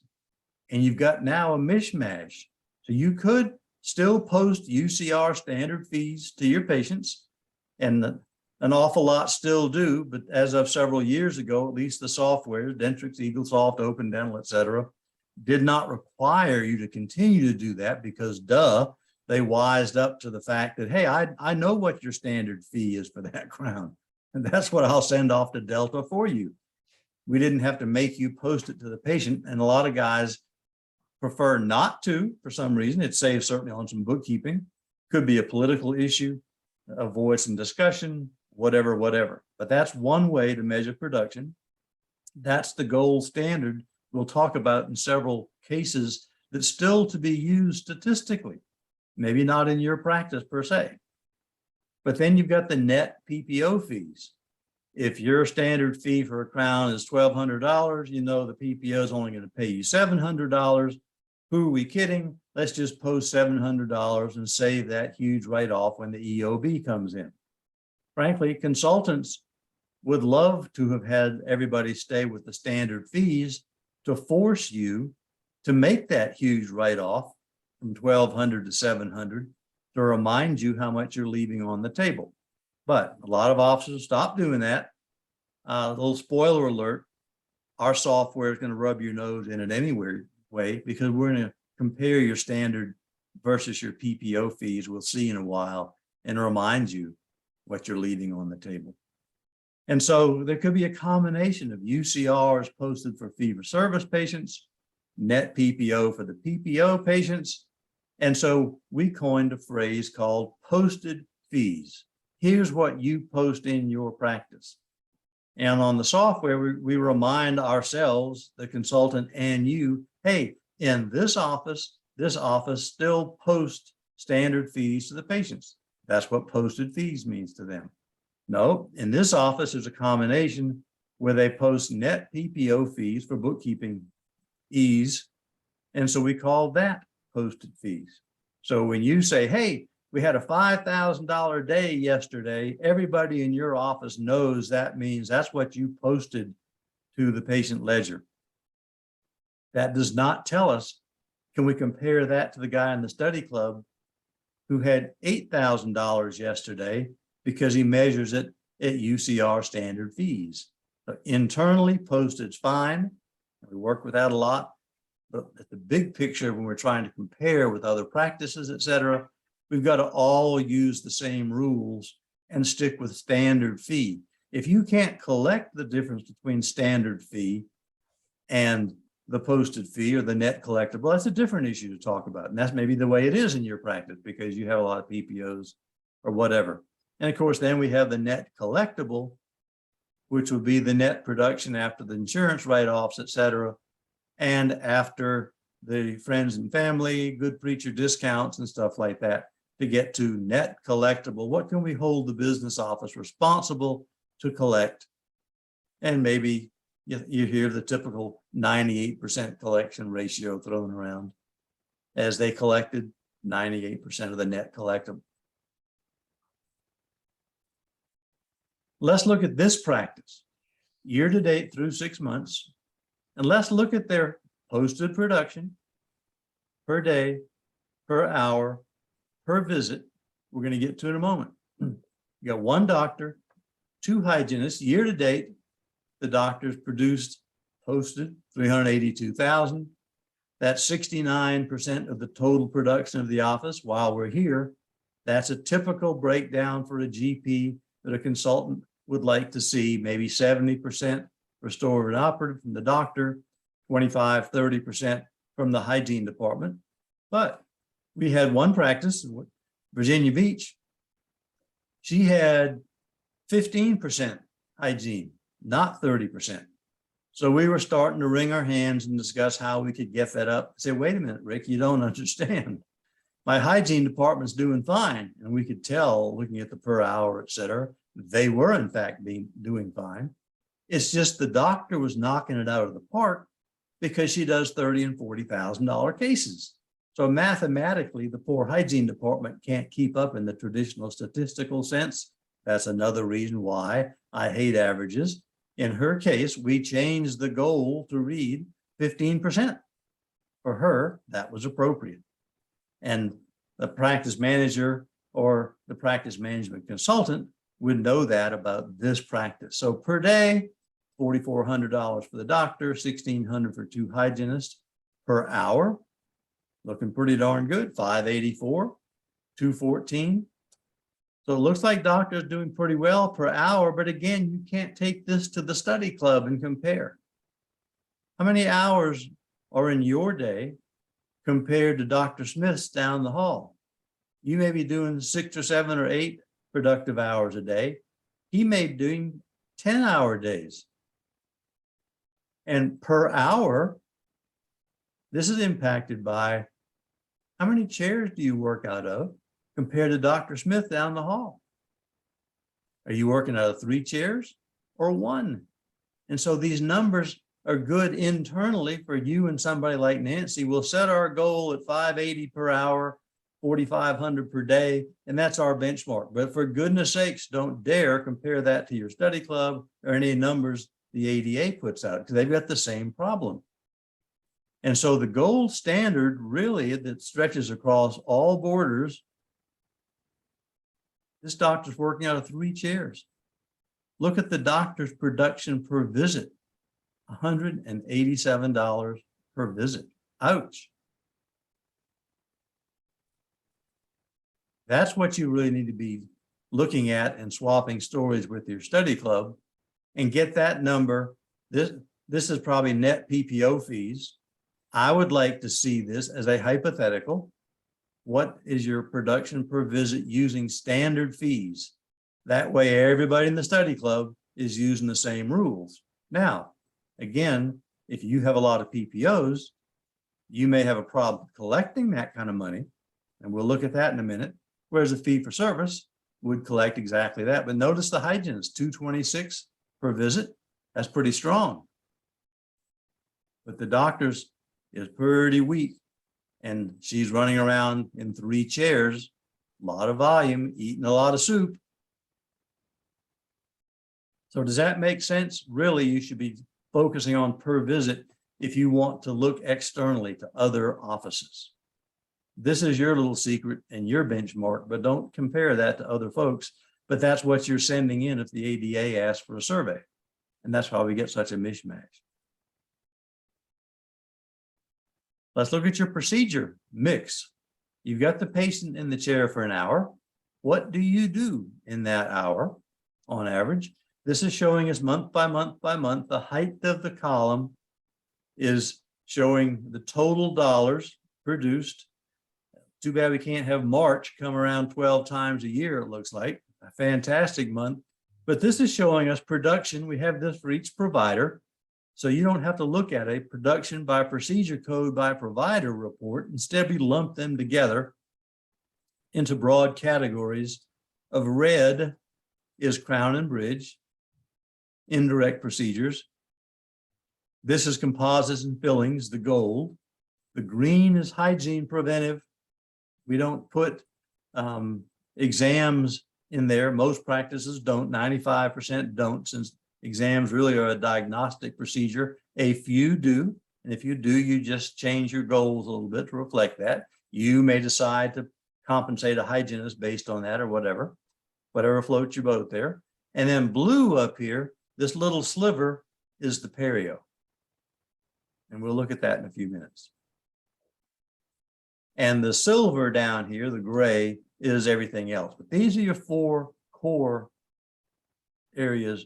and you've got now a mishmash. So you could still post UCR standard fees to your patients, and an awful lot still do, but as of several years ago, at least the software, Dentrix, Eaglesoft, Open Dental, et cetera, did not require you to continue to do that because, they wised up to the fact that, hey, I know what your standard fee is for that crown, and that's what I'll send off to Delta for you. We didn't have to make you post it to the patient, and a lot of guys prefer not to for some reason. It saves certainly on some bookkeeping. Could be a political issue, avoid some discussion, whatever. But that's one way to measure production. That's the gold standard we'll talk about in several cases that's still to be used statistically, maybe not in your practice per se. But then you've got the net PPO fees. If your standard fee for a crown is $1,200, you know the PPO is only going to pay you $700. Who are we kidding? Let's just post $700 and save that huge write-off when the EOB comes in. Frankly, consultants would love to have had everybody stay with the standard fees to force you to make that huge write-off from $1,200 to $700 to remind you how much you're leaving on the table. But a lot of offices stop doing that. A little spoiler alert, our software is going to rub your nose in it anyway because we're going to compare your standard versus your PPO fees, we'll see in a while, and remind you what you're leaving on the table. And so there could be a combination of UCRs posted for fee-for-service patients, net PPO for the PPO patients. And so we coined a phrase called posted fees. Here's what you post in your practice. And on the software, we remind ourselves, the consultant and you, hey, in this office still posts standard fees to the patients. That's what posted fees means to them. No, in this office, there's a combination where they post net PPO fees for bookkeeping ease. And so we call that posted fees. So when you say, hey, we had a $5,000 day yesterday, everybody in your office knows that means that's what you posted to the patient ledger. That does not tell us, can we compare that to the guy in the study club who had $8,000 yesterday because he measures it at UCR standard fees. So internally, postage fine. We work with that a lot. But at the big picture, when we're trying to compare with other practices, et cetera, we've got to all use the same rules and stick with standard fee. If you can't collect the difference between standard fee and the posted fee or the net collectible, that's a different issue to talk about. And that's maybe the way it is in your practice because you have a lot of PPOs or whatever. And of course, then we have the net collectible, which would be the net production after the insurance write-offs, et cetera, and after the friends and family, good preacher discounts and stuff like that, to get to net collectible. What can we hold the business office responsible to collect? And maybe you hear the typical 98% collection ratio thrown around, as they collected 98% of the net collectible. Let's look at this practice year to date through 6 months, and let's look at their posted production per day, per hour, per visit. We're going to get to in a moment. You got one doctor, two hygienists. Year to date, the doctors produced, posted 382,000. That's 69% of the total production of the office. While we're here, that's a typical breakdown for a GP that a consultant would like to see. Maybe 70% restorative and operative from the doctor, 25, 30% from the hygiene department. But we had one practice, Virginia Beach. She had 15% hygiene, not 30%. So we were starting to wring our hands and discuss how we could get that up. Say, wait a minute, Rick, you don't understand. My hygiene department's doing fine. And we could tell, looking at the per hour, et cetera, they were in fact doing fine. It's just the doctor was knocking it out of the park because she does $30,000 and $40,000 cases. So mathematically, the poor hygiene department can't keep up in the traditional statistical sense. That's another reason why I hate averages. In her case, we changed the goal to read 15%. For her, that was appropriate. And the practice manager or the practice management consultant would know that about this practice. So per day, $4,400 for the doctor, $1,600 for two hygienists. Per hour, looking pretty darn good, $584, $214. So it looks like doctors doing pretty well per hour, but again, you can't take this to the study club and compare. How many hours are in your day compared to Dr. Smith's down the hall? You may be doing 6 or 7 or 8 productive hours a day. He may be doing 10-hour days. And per hour, this is impacted by how many chairs do you work out of compared to Dr. Smith down the hall? Are you working out of 3 chairs or 1? And so these numbers are good internally for you and somebody like Nancy. We'll set our goal at $580 per hour, $4,500 per day, and that's our benchmark. But for goodness sakes, don't dare compare that to your study club or any numbers the ADA puts out, because they've got the same problem. And so the gold standard really that stretches across all borders, this doctor's working out of 3 chairs. Look at the doctor's production per visit, $187 per visit. Ouch. That's what you really need to be looking at and swapping stories with your study club and get that number. This is probably net PPO fees. I would like to see this as a hypothetical. What is your production per visit using standard fees? That way, everybody in the study club is using the same rules. Now, again, if you have a lot of PPOs, you may have a problem collecting that kind of money, and we'll look at that in a minute, whereas a fee for service would collect exactly that. But notice the hygienist, $226 per visit. That's pretty strong. But the doctor's is pretty weak, and she's running around in 3 chairs, a lot of volume, eating a lot of soup. So does that make sense? Really, you should be focusing on per visit if you want to look externally to other offices. This is your little secret and your benchmark, but don't compare that to other folks. But that's what you're sending in if the ADA asks for a survey. And that's why we get such a mishmash. Let's look at your procedure mix. You've got the patient in the chair for an hour. What do you do in that hour on average? This is showing us month by month by month. The height of the column is showing the total dollars produced. Too bad we can't have March come around 12 times a year, it looks like. A fantastic month. But this is showing us production. We have this for each provider. So you don't have to look at a production by procedure code by provider report. Instead, we lump them together into broad categories of red is crown and bridge, indirect procedures. This is composites and fillings, the gold. The green is hygiene preventive. We don't put exams in there. Most practices don't, 95% don't, since exams really are a diagnostic procedure. A few do. And if you do, you just change your goals a little bit to reflect that. You may decide to compensate a hygienist based on that or whatever floats your boat there. And then blue up here, this little sliver is the perio. And we'll look at that in a few minutes. And the silver down here, the gray, is everything else. But these are your four core areas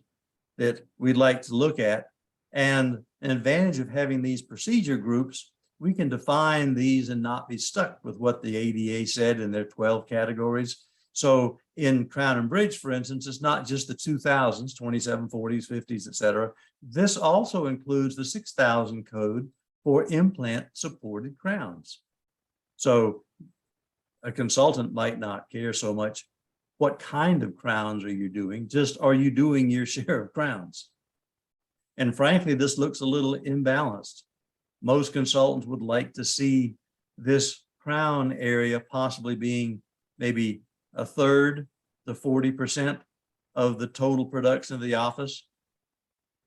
that we'd like to look at. And an advantage of having these procedure groups, we can define these and not be stuck with what the ADA said in their 12 categories. So in crown and bridge, for instance, it's not just the 2000s, 2740s, 50s, et cetera. This also includes the 6000 code for implant supported crowns. So a consultant might not care so much what kind of crowns are you doing, just are you doing your share of crowns? And frankly, this looks a little imbalanced. Most consultants would like to see this crown area possibly being maybe a third to 40% of the total production of the office,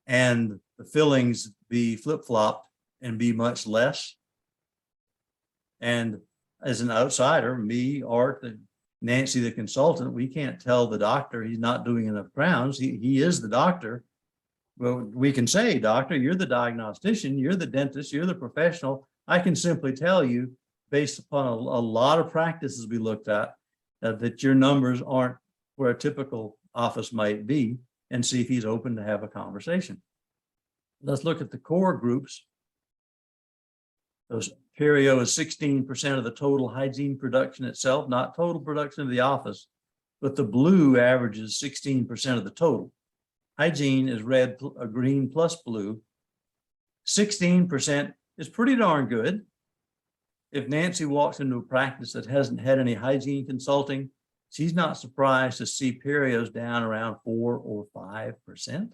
and the fillings be flip-flopped and be much less. And as an outsider, me, Art, and Nancy, the consultant, we can't tell the doctor he's not doing enough crowns. He is the doctor. Well, we can say, doctor, you're the diagnostician, you're the dentist, you're the professional. I can simply tell you, based upon a lot of practices we looked at, that your numbers aren't where a typical office might be, and see if he's open to have a conversation. Let's look at the core groups. Those perio is 16% of the total hygiene production itself, not total production of the office, but the blue averages 16% of the total. Hygiene is red, green plus blue. 16% is pretty darn good. If Nancy walks into a practice that hasn't had any hygiene consulting, she's not surprised to see perios down around 4 or 5%.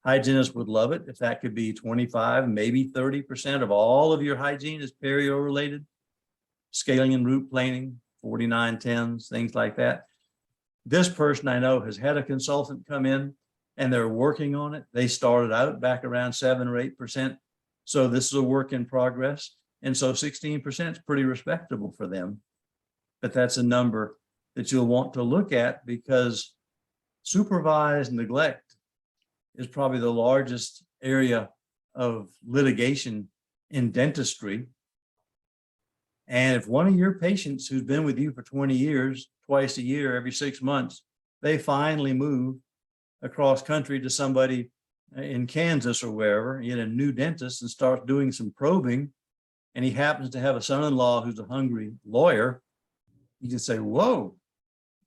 Hygienists would love it if that could be 25, maybe 30% of all of your hygiene is perio related. Scaling and root planing, 4910s, things like that. This person I know has had a consultant come in and they're working on it. They started out back around 7 or 8%. So this is a work in progress. And so 16% is pretty respectable for them. But that's a number that you'll want to look at, because supervised neglect is probably the largest area of litigation in dentistry. And if one of your patients who's been with you for 20 years, twice a year, every 6 months, they finally move across country to somebody in Kansas or wherever, get a new dentist and start doing some probing, and he happens to have a son-in-law who's a hungry lawyer, you can say, whoa,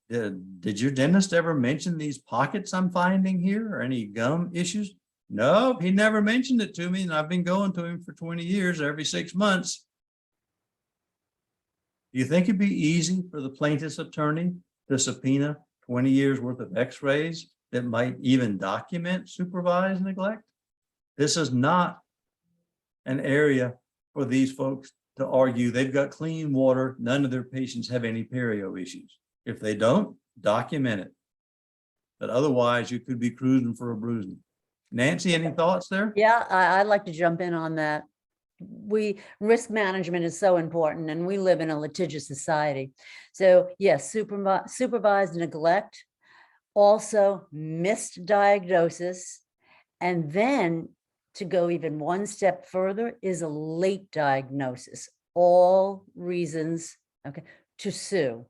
did your dentist ever mention these pockets I'm finding here or any gum issues? No, he never mentioned it to me, and I've been going to him for 20 years, every 6 months. Do you think it'd be easy for the plaintiff's attorney to subpoena 20 years worth of x-rays that might even document supervised neglect? This is not an area for these folks to argue they've got clean water, none of their patients have any perio issues. If they don't, document it. But otherwise, you could be cruising for a bruising. Nancy, any thoughts there? Yeah, I'd like to jump in on that. risk management is so important, and we live in a litigious society. So yes, supervised neglect, also missed diagnosis, and then to go even one step further is a late diagnosis, all reasons, okay, to sue.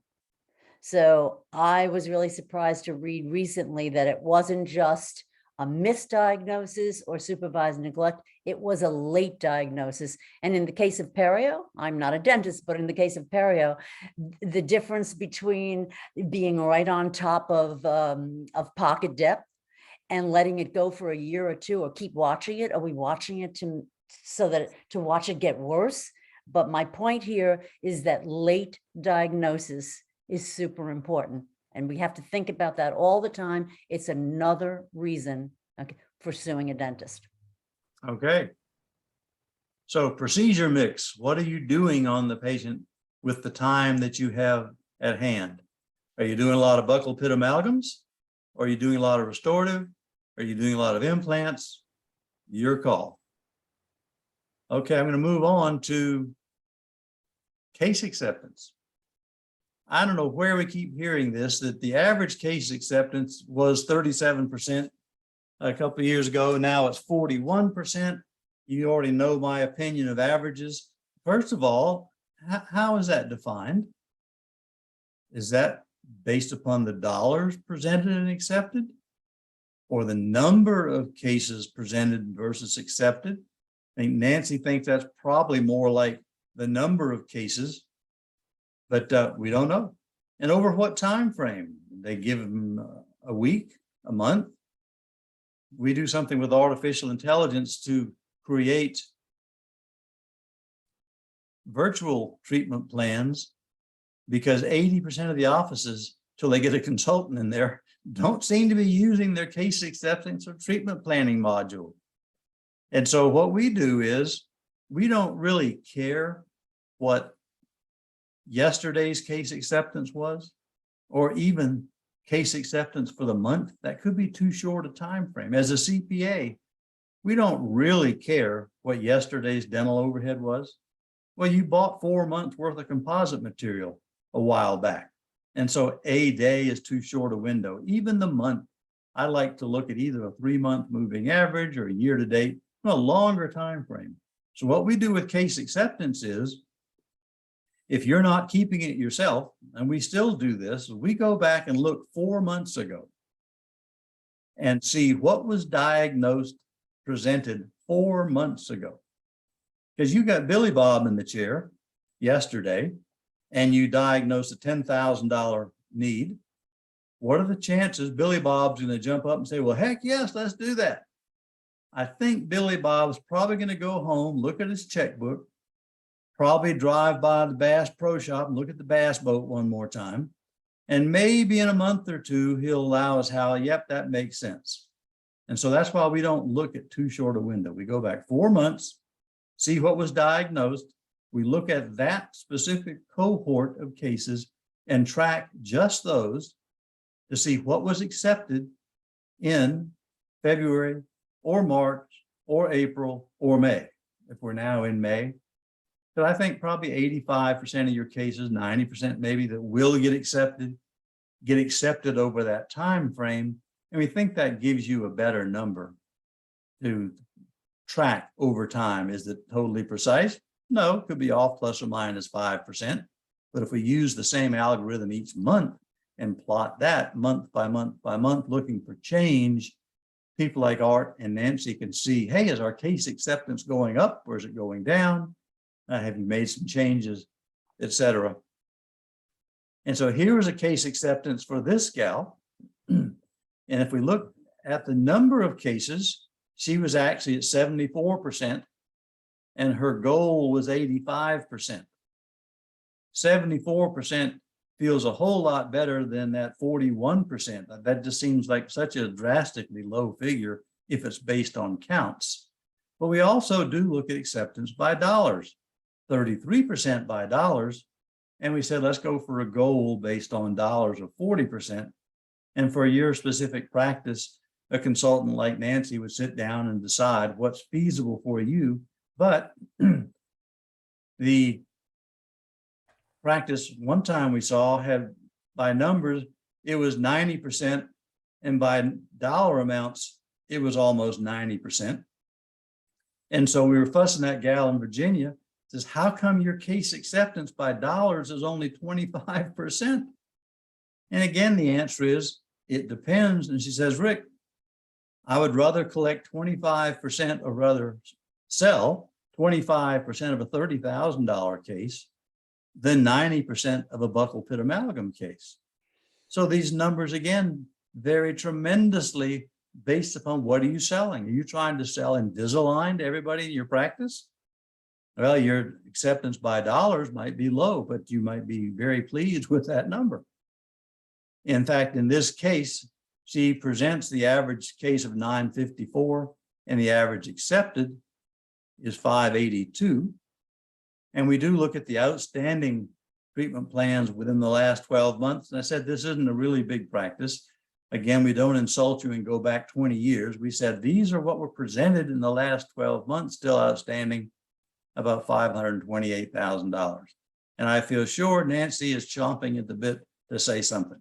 So I was really surprised to read recently that it wasn't just a misdiagnosis or supervised neglect, it was a late diagnosis. And in the case of perio, I'm not a dentist, but in the case of perio, the difference between being right on top of pocket depth and letting it go for a year or two, or keep watching it, are we watching it to watch it get worse? But my point here is that late diagnosis is super important. And we have to think about that all the time. It's another reason, okay, for suing a dentist. Okay. So procedure mix, what are you doing on the patient with the time that you have at hand? Are you doing a lot of buccal pit amalgams? Are you doing a lot of restorative? Are you doing a lot of implants? Your call. Okay, I'm going to move on to case acceptance. I don't know where we keep hearing this, that the average case acceptance was 37% a couple of years ago. Now it's 41%. You already know my opinion of averages. First of all, how is that defined? Is that based upon the dollars presented and accepted, or the number of cases presented versus accepted? I think Nancy thinks that's probably more like the number of cases, but we don't know. And over what time frame? They give them a week, a month. We do something with artificial intelligence to create virtual treatment plans, because 80% of the offices, till they get a consultant in there, don't seem to be using their case acceptance or treatment planning module. And so what we do is we don't really care what yesterday's case acceptance was, or even case acceptance for the month. That could be too short a time frame. As a CPA, we don't really care what yesterday's dental overhead was. Well, you bought 4 months worth of composite material a while back. And so a day is too short a window. Even the month, I like to look at either a 3-month moving average or a year to date, a longer time frame. So what we do with case acceptance is, if you're not keeping it yourself, and we still do this, we go back and look 4 months ago and see what was diagnosed, presented 4 months ago. Because you got Billy Bob in the chair yesterday, and you diagnosed a $10,000 need. What are the chances Billy Bob's going to jump up and say, well, heck yes, let's do that? I think Billy Bob's probably going to go home, look at his checkbook, probably drive by the Bass Pro Shop and look at the bass boat one more time. And maybe in a month or two, he'll allow us how, yep, that makes sense. And so that's why we don't look at too short a window. We go back 4 months, see what was diagnosed. We look at that specific cohort of cases and track just those to see what was accepted in February or March or April or May, if we're now in May. But I think probably 85% of your cases, 90% maybe, that will get accepted over that time frame. And we think that gives you a better number to track over time. Is it totally precise? No, it could be off plus or minus 5%. But if we use the same algorithm each month and plot that month by month by month, looking for change, people like Art and Nancy can see, hey, is our case acceptance going up or is it going down? Have you made some changes, etc.? And so here is a case acceptance for this gal. And if we look at the number of cases, she was actually at 74%, and her goal was 85%. 74% feels a whole lot better than that 41%. That just seems like such a drastically low figure if it's based on counts. But we also do look at acceptance by dollars, 33% by dollars. And we said, let's go for a goal based on dollars of 40%. And for your specific practice, a consultant like Nancy would sit down and decide what's feasible for you But the practice one time we saw had, by numbers, it was 90%, and by dollar amounts, it was almost 90%. And so we were fussing that gal in Virginia, says, how come your case acceptance by dollars is only 25%? And again, the answer is, it depends. And she says, Rick, I would rather collect 25%, or rather sell 25% of a $30,000 case than 90% of a buccal pit amalgam case. So these numbers, again, vary tremendously based upon what are you selling? Are you trying to sell Invisalign to everybody in your practice? Well, your acceptance by dollars might be low, but you might be very pleased with that number. In fact, in this case, she presents the average case of 954, and the average accepted is 582. And we do look at the outstanding treatment plans within the last 12 months. And I said, this isn't a really big practice. Again, we don't insult you and go back 20 years. We said, these are what were presented in the last 12 months, still outstanding, about $528,000. And I feel sure Nancy is chomping at the bit to say something.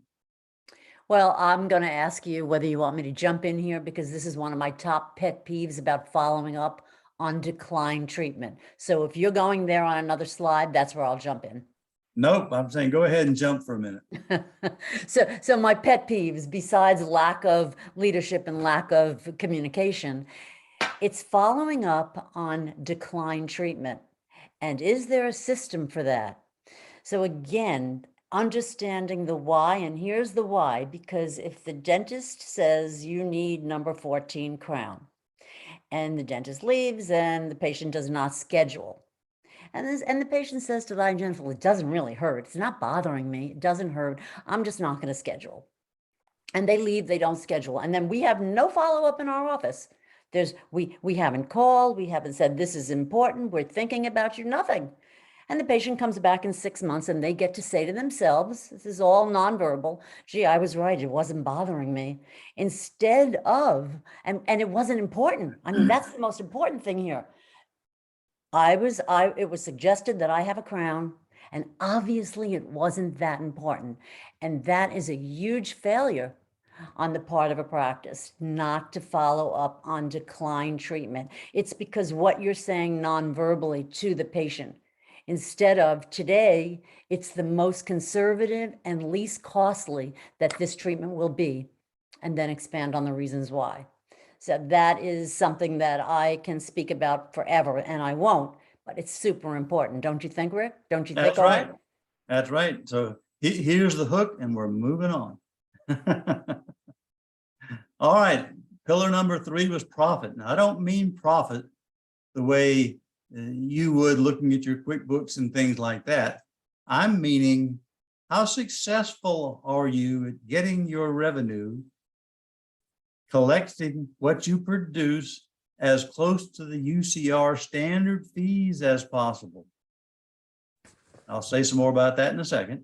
Well, I'm going to ask you whether you want me to jump in here, because this is one of my top pet peeves about following up on decline treatment. So if you're going there on another slide, that's where I'll jump in. Nope, I'm saying go ahead and jump for a minute. So my pet peeves, besides lack of leadership and lack of communication, it's following up on decline treatment. And is there a system for that? So again, understanding the why, and here's the why, because if the dentist says you need number 14 crown, and the dentist leaves and the patient does not schedule, and the patient says to the hygienist, it doesn't really hurt. It's not bothering me. It doesn't hurt. I'm just not going to schedule. And they leave, they don't schedule. And then we have no follow-up in our office. We haven't called. We haven't said, this is important. We're thinking about you, nothing. And the patient comes back in 6 months and they get to say to themselves, this is all nonverbal, gee, I was right. It wasn't bothering me. Instead of, and it wasn't important. I mean, that's the most important thing here. It was suggested that I have a crown, and obviously it wasn't that important. And that is a huge failure on the part of a practice, not to follow up on decline treatment. It's because what you're saying non-verbally to the patient, instead of today, it's the most conservative and least costly that this treatment will be, and then expand on the reasons why. So that is something that I can speak about forever, and I won't, but it's super important. Don't you think, Rick? Don't you think? That's right. That's right. So here's the hook, and we're moving on. All right. Pillar number 3 was profit. Now, I don't mean profit the way you would looking at your QuickBooks and things like that. I'm meaning, how successful are you at getting your revenue, collecting what you produce as close to the UCR standard fees as possible? I'll say some more about that in a second.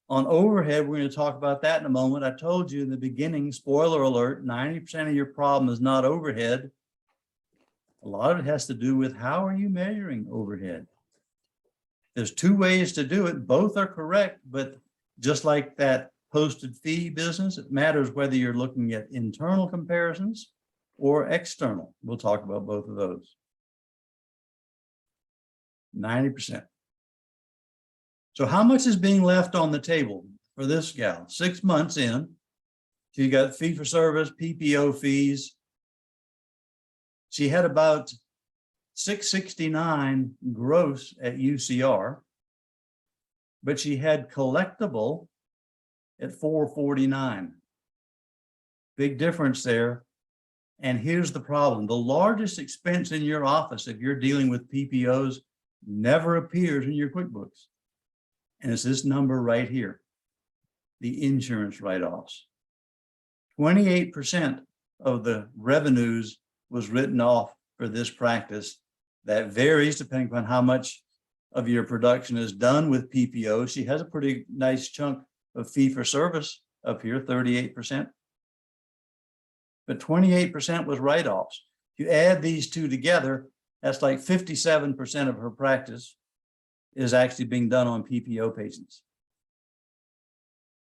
On overhead, we're going to talk about that in a moment. I told you in the beginning, spoiler alert, 90% of your problem is not overhead. A lot of it has to do with how are you measuring overhead. There's 2 ways to do it. Both are correct, but just like that posted fee business, it matters whether you're looking at internal comparisons or external. We'll talk about both of those. 90%. So how much is being left on the table for this gal? 6 months in, she got fee for service, PPO fees. She had about $669 gross at UCR, but she had collectible at $449. Big difference there. And here's the problem. The largest expense in your office, if you're dealing with PPOs, never appears in your QuickBooks. And it's this number right here, the insurance write-offs. 28% of the revenues was written off for this practice. That varies depending on how much of your production is done with PPO. She has a pretty nice chunk of fee for service up here, 38%. But 28% was write-offs. You add these two together, that's like 57% of her practice is actually being done on PPO patients.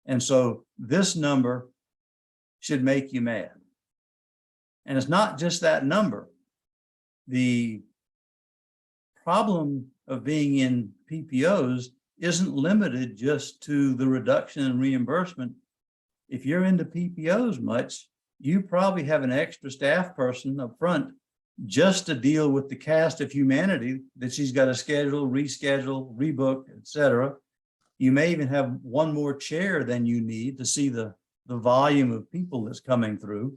And so this number should make you mad. And it's not just that number. The problem of being in PPOs isn't limited just to the reduction in reimbursement. If you're into PPOs much, you probably have an extra staff person up front just to deal with the cast of humanity that she's got to schedule, reschedule, rebook, etc. You may even have one more chair than you need to see the volume of people that's coming through.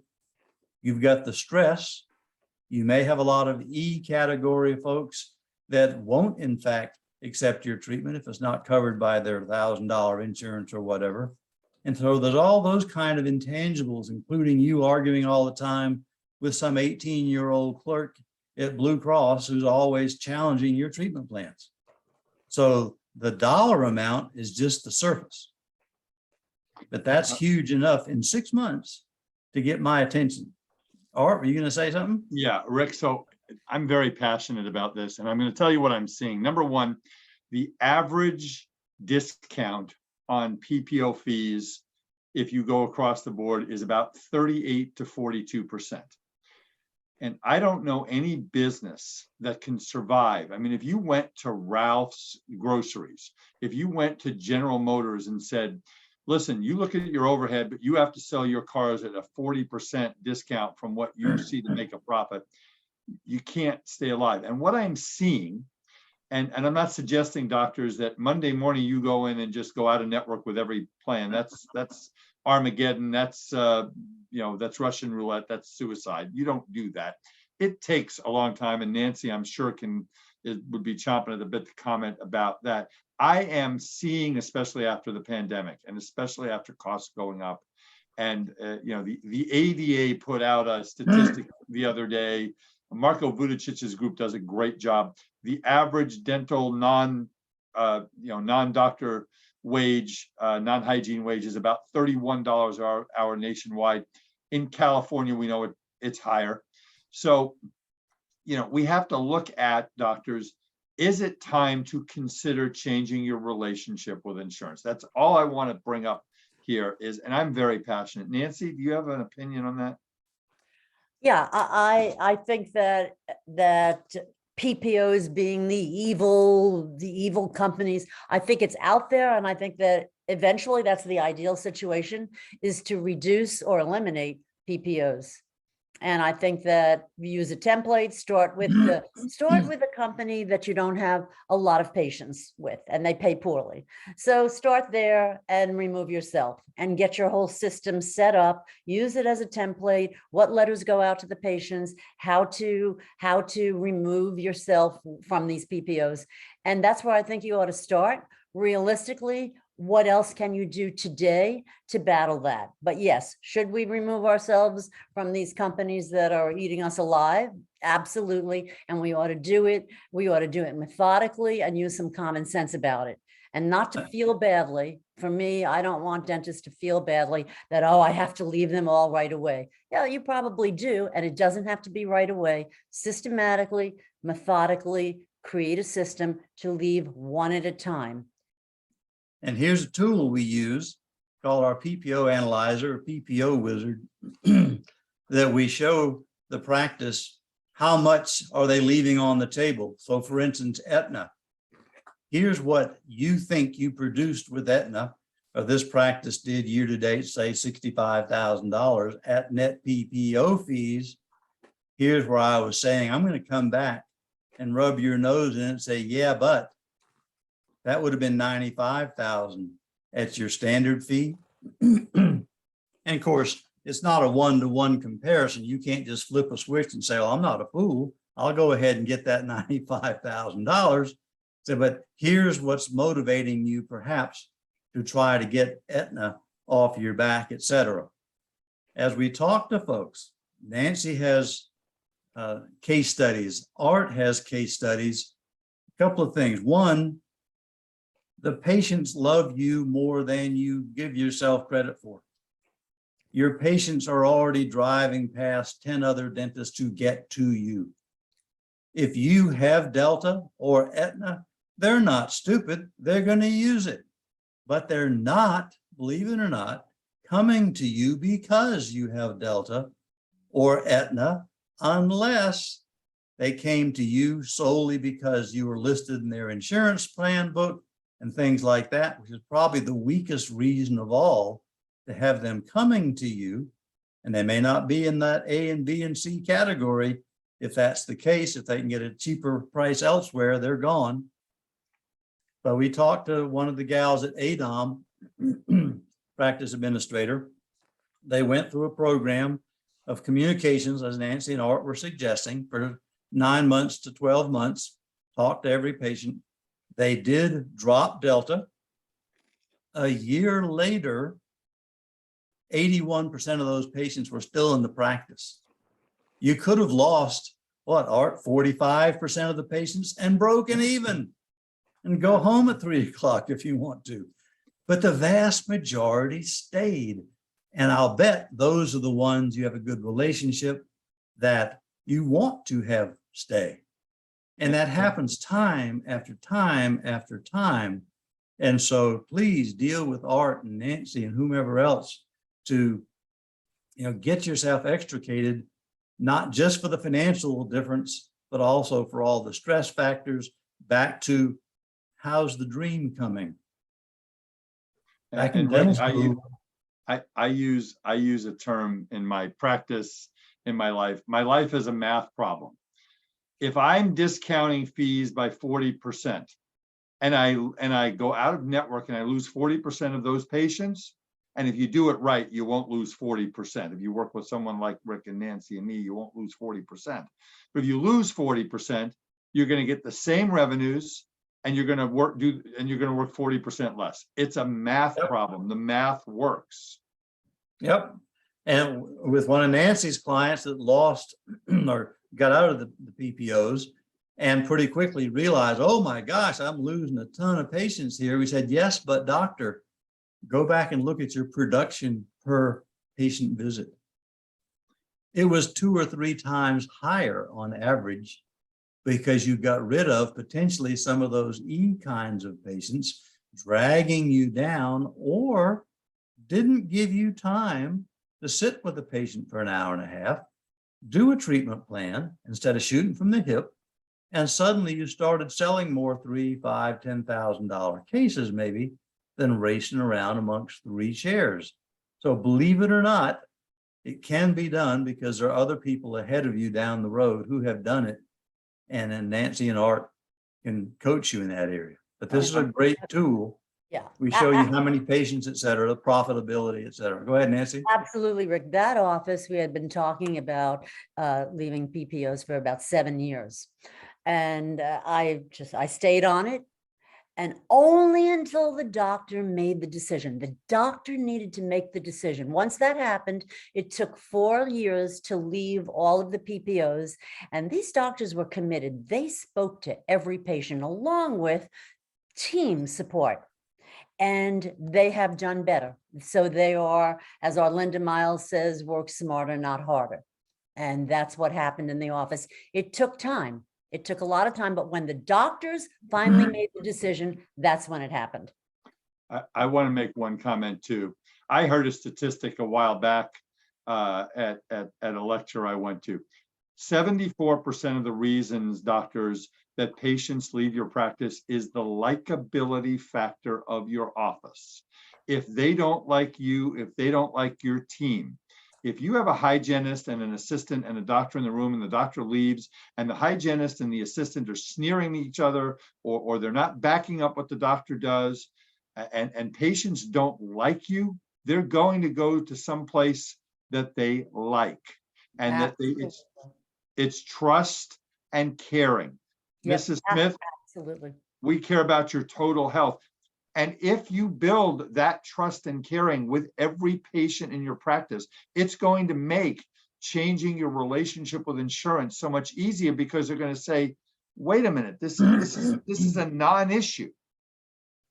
You've got the stress. You may have a lot of E category folks that won't, in fact, accept your treatment if it's not covered by their $1,000 insurance or whatever. And so there's all those kind of intangibles, including you arguing all the time with some 18-year-old clerk at Blue Cross who's always challenging your treatment plans. So the dollar amount is just the surface. But that's huge enough in 6 months to get my attention. Art, were you going to say something? Yeah, Rick, so I'm very passionate about this, and I'm going to tell you what I'm seeing. Number one, the average discount on PPO fees, if you go across the board, is about 38 to 42%. And I don't know any business that can survive. I mean, if you went to Ralph's Groceries, if you went to General Motors and said, listen, you look at your overhead, but you have to sell your cars at a 40% discount from what you see to make a profit, you can't stay alive. And what I'm seeing, and I'm not suggesting, doctors, that Monday morning you go in and just go out of network with every plan. That's Armageddon. That's that's Russian roulette. That's suicide. You don't do that. It takes a long time, and Nancy, I'm sure, would be chomping at the bit to comment about that. I am seeing, especially after the pandemic, and especially after costs going up, and the ADA put out a statistic the other day. Marco Vudicic's group does a great job. The average dental non-doctor wage, non-hygiene wage is about $31 an hour nationwide. In California, we know it's higher. So, we have to look at, doctors, is it time to consider changing your relationship with insurance? That's all I want to bring up here is, and I'm very passionate. Nancy, do you have an opinion on that? Yeah, I think that PPOs being the evil companies, I think it's out there, and I think that eventually that's the ideal situation, is to reduce or eliminate PPOs. And I think that you use a template, start with a company that you don't have a lot of patients with and they pay poorly. So start there and remove yourself and get your whole system set up, use it as a template, what letters go out to the patients, how to remove yourself from these PPOs. And that's where I think you ought to start. Realistically, what else can you do today to battle that? But yes, should we remove ourselves from these companies that are eating us alive? Absolutely. And we ought to do it. We ought to do it methodically and use some common sense about it. And not to feel badly. For me, I don't want dentists to feel badly that, oh, I have to leave them all right away. Yeah, you probably do. And it doesn't have to be right away. Systematically, methodically, create a system to leave one at a time. And here's a tool we use called our PPO analyzer, or PPO wizard, that we show the practice how much are they leaving on the table. So for instance, Aetna, here's what you think you produced with Aetna, or this practice did year to date, say $65,000 at net Ppo fees. Here's where I was saying, I'm going to come back and rub your nose in it and say, yeah, but that would have been $95,000 at your standard fee. And of course, it's not a one-to-one comparison. You can't just flip a switch and say, well, I'm not a fool. I'll go ahead and get that $95,000. So, but here's what's motivating you perhaps to try to get Aetna off your back, et cetera. As we talk to folks, Nancy has case studies. Art has case studies. A couple of things. One, the patients love you more than you give yourself credit for. Your patients are already driving past 10 other dentists to get to you. If you have Delta or Aetna, they're not stupid. They're going to use it, but they're not, believe it or not, coming to you because you have Delta or Aetna, unless they came to you solely because you were listed in their insurance plan book and things like that, which is probably the weakest reason of all to have them coming to you. And they may not be in that A and B and C category. If that's the case, if they can get a cheaper price elsewhere, they're gone. But we talked to one of the gals at ADOM, practice administrator. They went through a program of communications, as Nancy and Art were suggesting, for 9 months to 12 months, talked to every patient. They did drop Delta. A year later, 81% of those patients were still in the practice. You could have lost, what, Art, 45% of the patients and broken even and go home at 3 o'clock if you want to. But the vast majority stayed. And I'll bet those are the ones you have a good relationship that you want to have stay. And that happens time after time after time. And so please deal with Art and Nancy and whomever else to, get yourself extricated, not just for the financial difference, but also for all the stress factors. Back to, how's the dream coming? Back in dental school, I use a term in my practice, in my life. My life is a math problem. If I'm discounting fees by 40% and I go out of network and I lose 40% of those patients, and if you do it right, you won't lose 40%. If you work with someone like Rick and Nancy and me, you won't lose 40%. But if you lose 40%, you're going to get the same revenues and you're going to work 40% less. It's a math problem. The math works. Yep. And with one of Nancy's clients that lost or got out of the PPOs and pretty quickly realized, oh my gosh, I'm losing a ton of patients here. We said, yes, but doctor, go back and look at your production per patient visit. It was 2 or 3 times higher on average because you got rid of potentially some of those E kinds of patients dragging you down or didn't give you time to sit with the patient for an hour and a half, do a treatment plan instead of shooting from the hip. And suddenly you started selling more $3,000, $5,000, $10,000 cases maybe than racing around amongst 3 chairs. So believe it or not, it can be done because there are other people ahead of you down the road who have done it. And then Nancy and Art can coach you in that area. But this is a great tool. Yeah. We show you how many patients, et cetera, the profitability, et cetera. Go ahead, Nancy. Absolutely, Rick. That office, we had been talking about leaving PPOs for about 7 years. And I stayed on it. And only until the doctor made the decision. The doctor needed to make the decision. Once that happened, it took 4 years to leave all of the PPOs. And these doctors were committed. They spoke to every patient along with team support. And they have done better. So they are, as our Linda Miles says, work smarter, not harder. And that's what happened in the office. It took time. It took a lot of time, but when the doctors finally made the decision, that's when it happened. I want to make one comment too. I heard a statistic a while back at a lecture I went to. 74% of the reasons, doctors, that patients leave your practice is the likability factor of your office. If they don't like you, if they don't like your team, if you have a hygienist and an assistant and a doctor in the room and the doctor leaves and the hygienist and the assistant are sneering at each other or they're not backing up what the doctor does and patients don't like you, they're going to go to some place that they like. And that it's trust and caring. Yep. Mrs. Smith, Absolutely. we care about your total health. And if you build that trust and caring with every patient in your practice, it's going to make changing your relationship with insurance so much easier because they're going to say, wait a minute, this is a non-issue.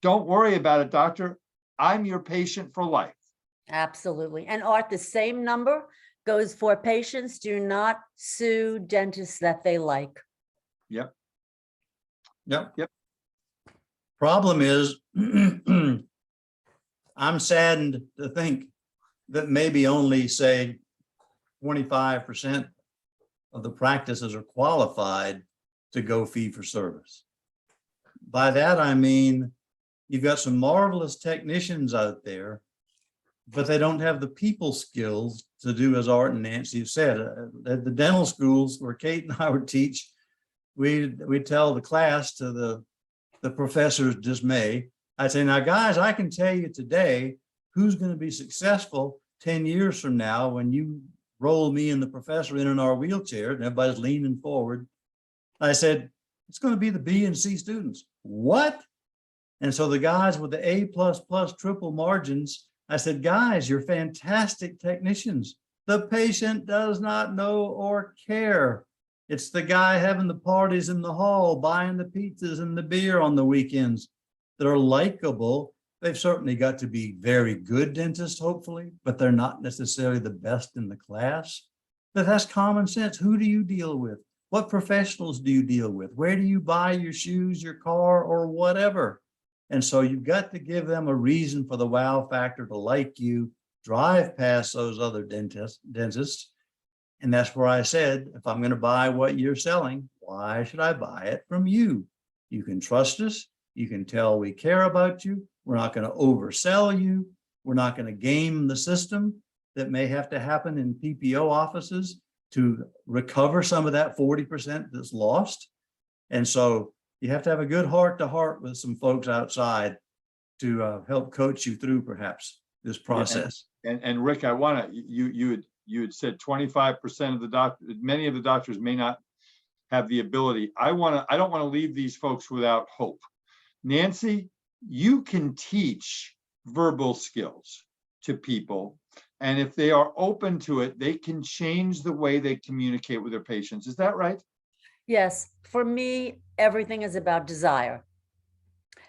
Don't worry about it, doctor. I'm your patient for life. Absolutely. And Art, the same number goes for patients. Do not sue dentists that they like. Yep. Yep. Yep. Problem is, I'm saddened to think that maybe only, say, 25% of the practices are qualified to go fee for service. By that, I mean, you've got some marvelous technicians out there, but they don't have the people skills to do, as Art and Nancy have said. At the dental schools where Kate and I would teach, we tell the class, to the professor's dismay, I'd say, now guys, I can tell you today who's going to be successful 10 years from now when you roll me and the professor in our wheelchair and everybody's leaning forward. I said, it's going to be the B and C students. What? And so the guys with the A++ triple margins, I said, guys, you're fantastic technicians. The patient does not know or care. It's the guy having the parties in the hall, buying the pizzas and the beer on the weekends that are likable. They've certainly got to be very good dentists, hopefully, but they're not necessarily the best in the class. But that's common sense. Who do you deal with? What professionals do you deal with? Where do you buy your shoes, your car, or whatever? And so you've got to give them a reason for the wow factor to like you, drive past those other dentists. And that's where I said, if I'm going to buy what you're selling, why should I buy it from you? You can trust us. You can tell we care about you. We're not going to oversell you. We're not going to game the system that may have to happen in PPO offices to recover some of that 40% that's lost. And so you have to have a good heart to heart with some folks outside to help coach you through perhaps this process. And Rick, I want to, you had said 25% of the doctors, many of the doctors may not have the ability. I don't want to leave these folks without hope. Nancy, you can teach verbal skills to people, and if they are open to it, they can change the way they communicate with their patients. Is that right? Yes, for me, everything is about desire.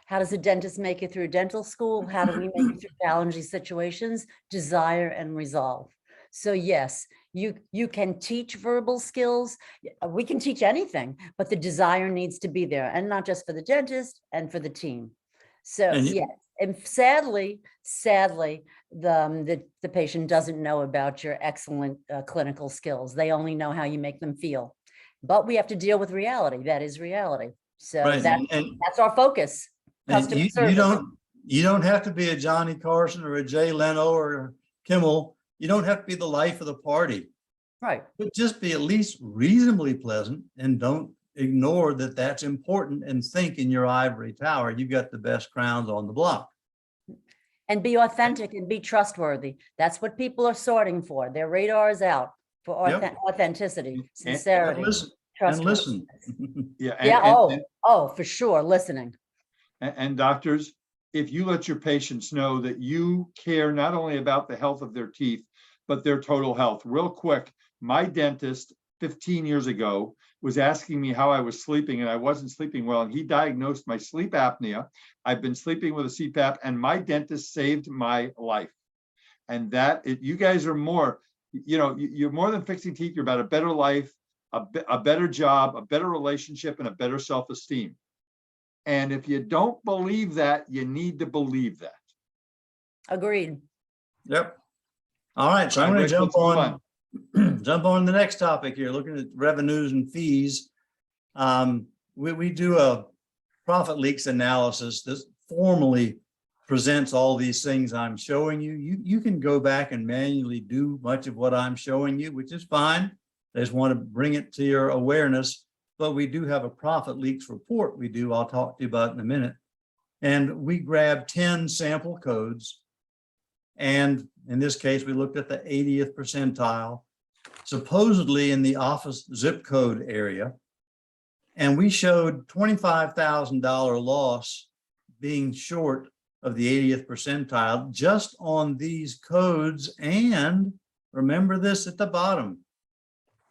How does a dentist make it through dental school? How do we make it through challenging situations? Desire and resolve. So yes, you can teach verbal skills. We can teach anything, but the desire needs to be there, and not just for the dentist and for the team. So yes, and sadly, the patient doesn't know about your excellent clinical skills. They only know how you make them feel. But we have to deal with reality. That is reality. So right. that's our focus. You don't have to be a Johnny Carson or a Jay Leno or Kimmel. You don't have to be the life of the party. Right. But just be at least reasonably pleasant, and don't ignore that that's important, and think in your ivory tower, you've got the best crowns on the block. And be authentic and be trustworthy. That's what people are sorting for. Their radar is out for authenticity, sincerity, and listen. For sure, listening. And doctors, if you let your patients know that you care not only about the health of their teeth, but their total health. Real quick, my dentist 15 years ago was asking me how I was sleeping, and I wasn't sleeping well, and he diagnosed my sleep apnea. I've been sleeping with a CPAP, and my dentist saved my life. And you guys are more, you're more than fixing teeth. You're about a better life, a better job, a better relationship, and a better self-esteem. And if you don't believe that, you need to believe that. Agreed. Yep. All right, so I'm going to jump on the next topic here, looking at revenues and fees. We do a profit leaks analysis that formally presents all these things I'm showing you. You can go back and manually do much of what I'm showing you, which is fine. I just want to bring it to your awareness. But we do have a profit leaks report I'll talk to you about in a minute. And we grabbed 10 sample codes. And in this case, we looked at the 80th percentile, supposedly in the office zip code area. And we showed $25,000 loss being short of the 80th percentile just on these codes. And remember this at the bottom,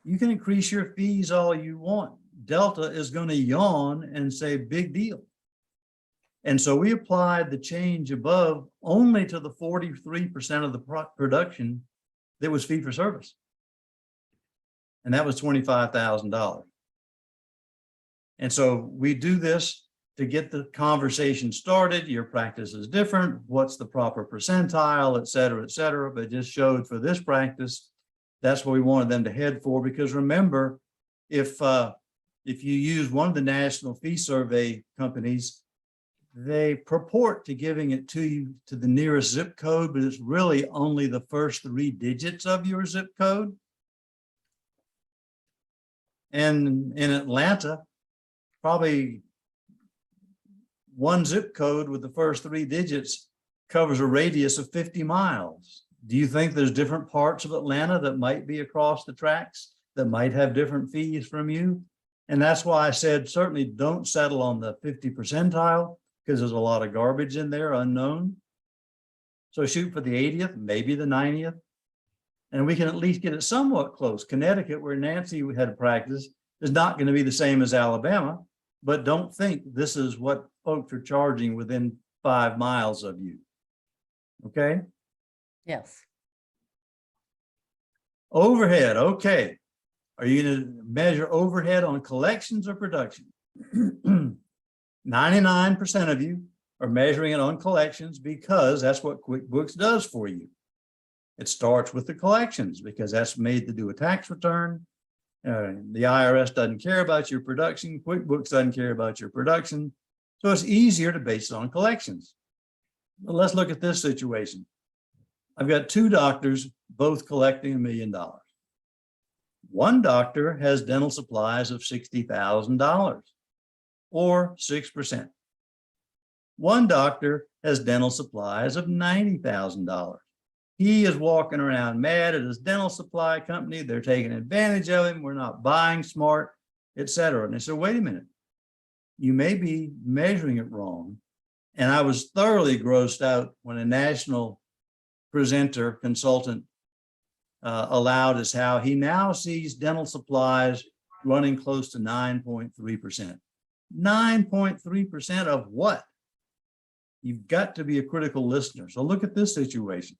you can increase your fees all you want. Delta is going to yawn and say, big deal. And so we applied the change above only to the 43% of the production that was fee for service. And that was $25,000. And so we do this to get the conversation started. Your practice is different. What's the proper percentile, et cetera, but just showed for this practice, that's what we wanted them to head for. Because remember, if you use one of the national fee survey companies, they purport to giving it to you to the nearest zip code, but it's really only the first 3 digits of your zip code. And in Atlanta, probably one zip code with the first 3 digits covers a radius of 50 miles. Do you think there's different parts of Atlanta that might be across the tracks that might have different fees from you? And that's why I said, certainly don't settle on the 50 percentile, because there's a lot of garbage in there, unknown. So shoot for the 80th, maybe the 90th, and we can at least get it somewhat close. Connecticut, where Nancy had a practice, is not going to be the same as Alabama, but don't think this is what folks are charging within 5 miles of you. Okay? Yes. Overhead, okay. Are you going to measure overhead on collections or production? 99% of you are measuring it on collections because that's what QuickBooks does for you. It starts with the collections because that's made to do a tax return. The IRS doesn't care about your production. QuickBooks doesn't care about your production. So it's easier to base it on collections. But let's look at this situation. I've got 2 doctors, both collecting $1 million. One doctor has dental supplies of $60,000. Or 6%. One doctor has dental supplies of $90,000. He is walking around mad at his dental supply company. They're taking advantage of him. We're not buying smart, et cetera. And they said, wait a minute, you may be measuring it wrong. And I was thoroughly grossed out when a national presenter consultant allowed us how he now sees dental supplies running close to 9.3%. 9.3% of what? You've got to be a critical listener. So look at this situation.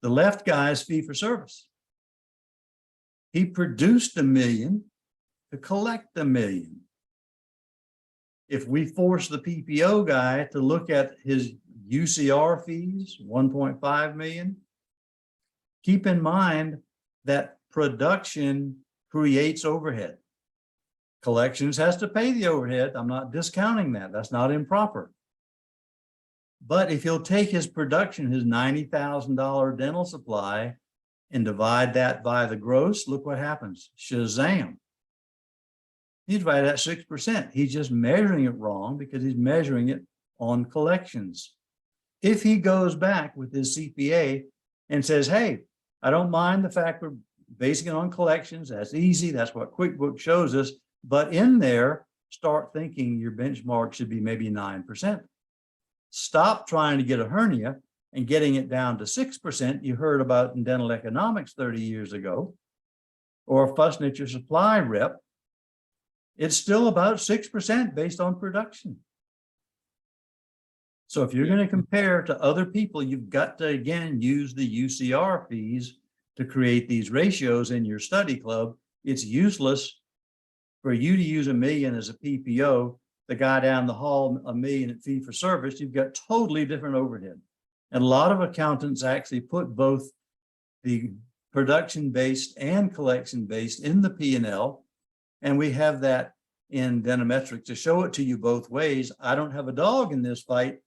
The left guy is fee for service. He produced $1 million to collect $1 million. If we force the PPO guy to look at his UCR fees, 1.5 million, keep in mind that production creates overhead. Collections has to pay the overhead. I'm not discounting that. That's not improper. But if you'll take his production, his $90,000 dental supply, and divide that by the gross, look what happens. Shazam. He's right at 6%. He's just measuring it wrong because he's measuring it on collections. If he goes back with his CPA and says, hey, I don't mind the fact we're basing it on collections. That's easy. That's what QuickBooks shows us. But in there, start thinking your benchmark should be maybe 9%. Stop trying to get a hernia and getting it down to 6% you heard about in dental economics 30 years ago, or fussing at your supply rep. It's still about 6% based on production. So if you're going to compare to other people, you've got to, again, use the UCR fees to create these ratios in your study club. It's useless for you to use $1 million as a PPO, the guy down the hall $1 million at fee for service. You've got totally different overhead. And a lot of accountants actually put both the production-based and collection-based in the P&L. And we have that in Dentimetrics to show it to you both ways. I don't have a dog in this fight.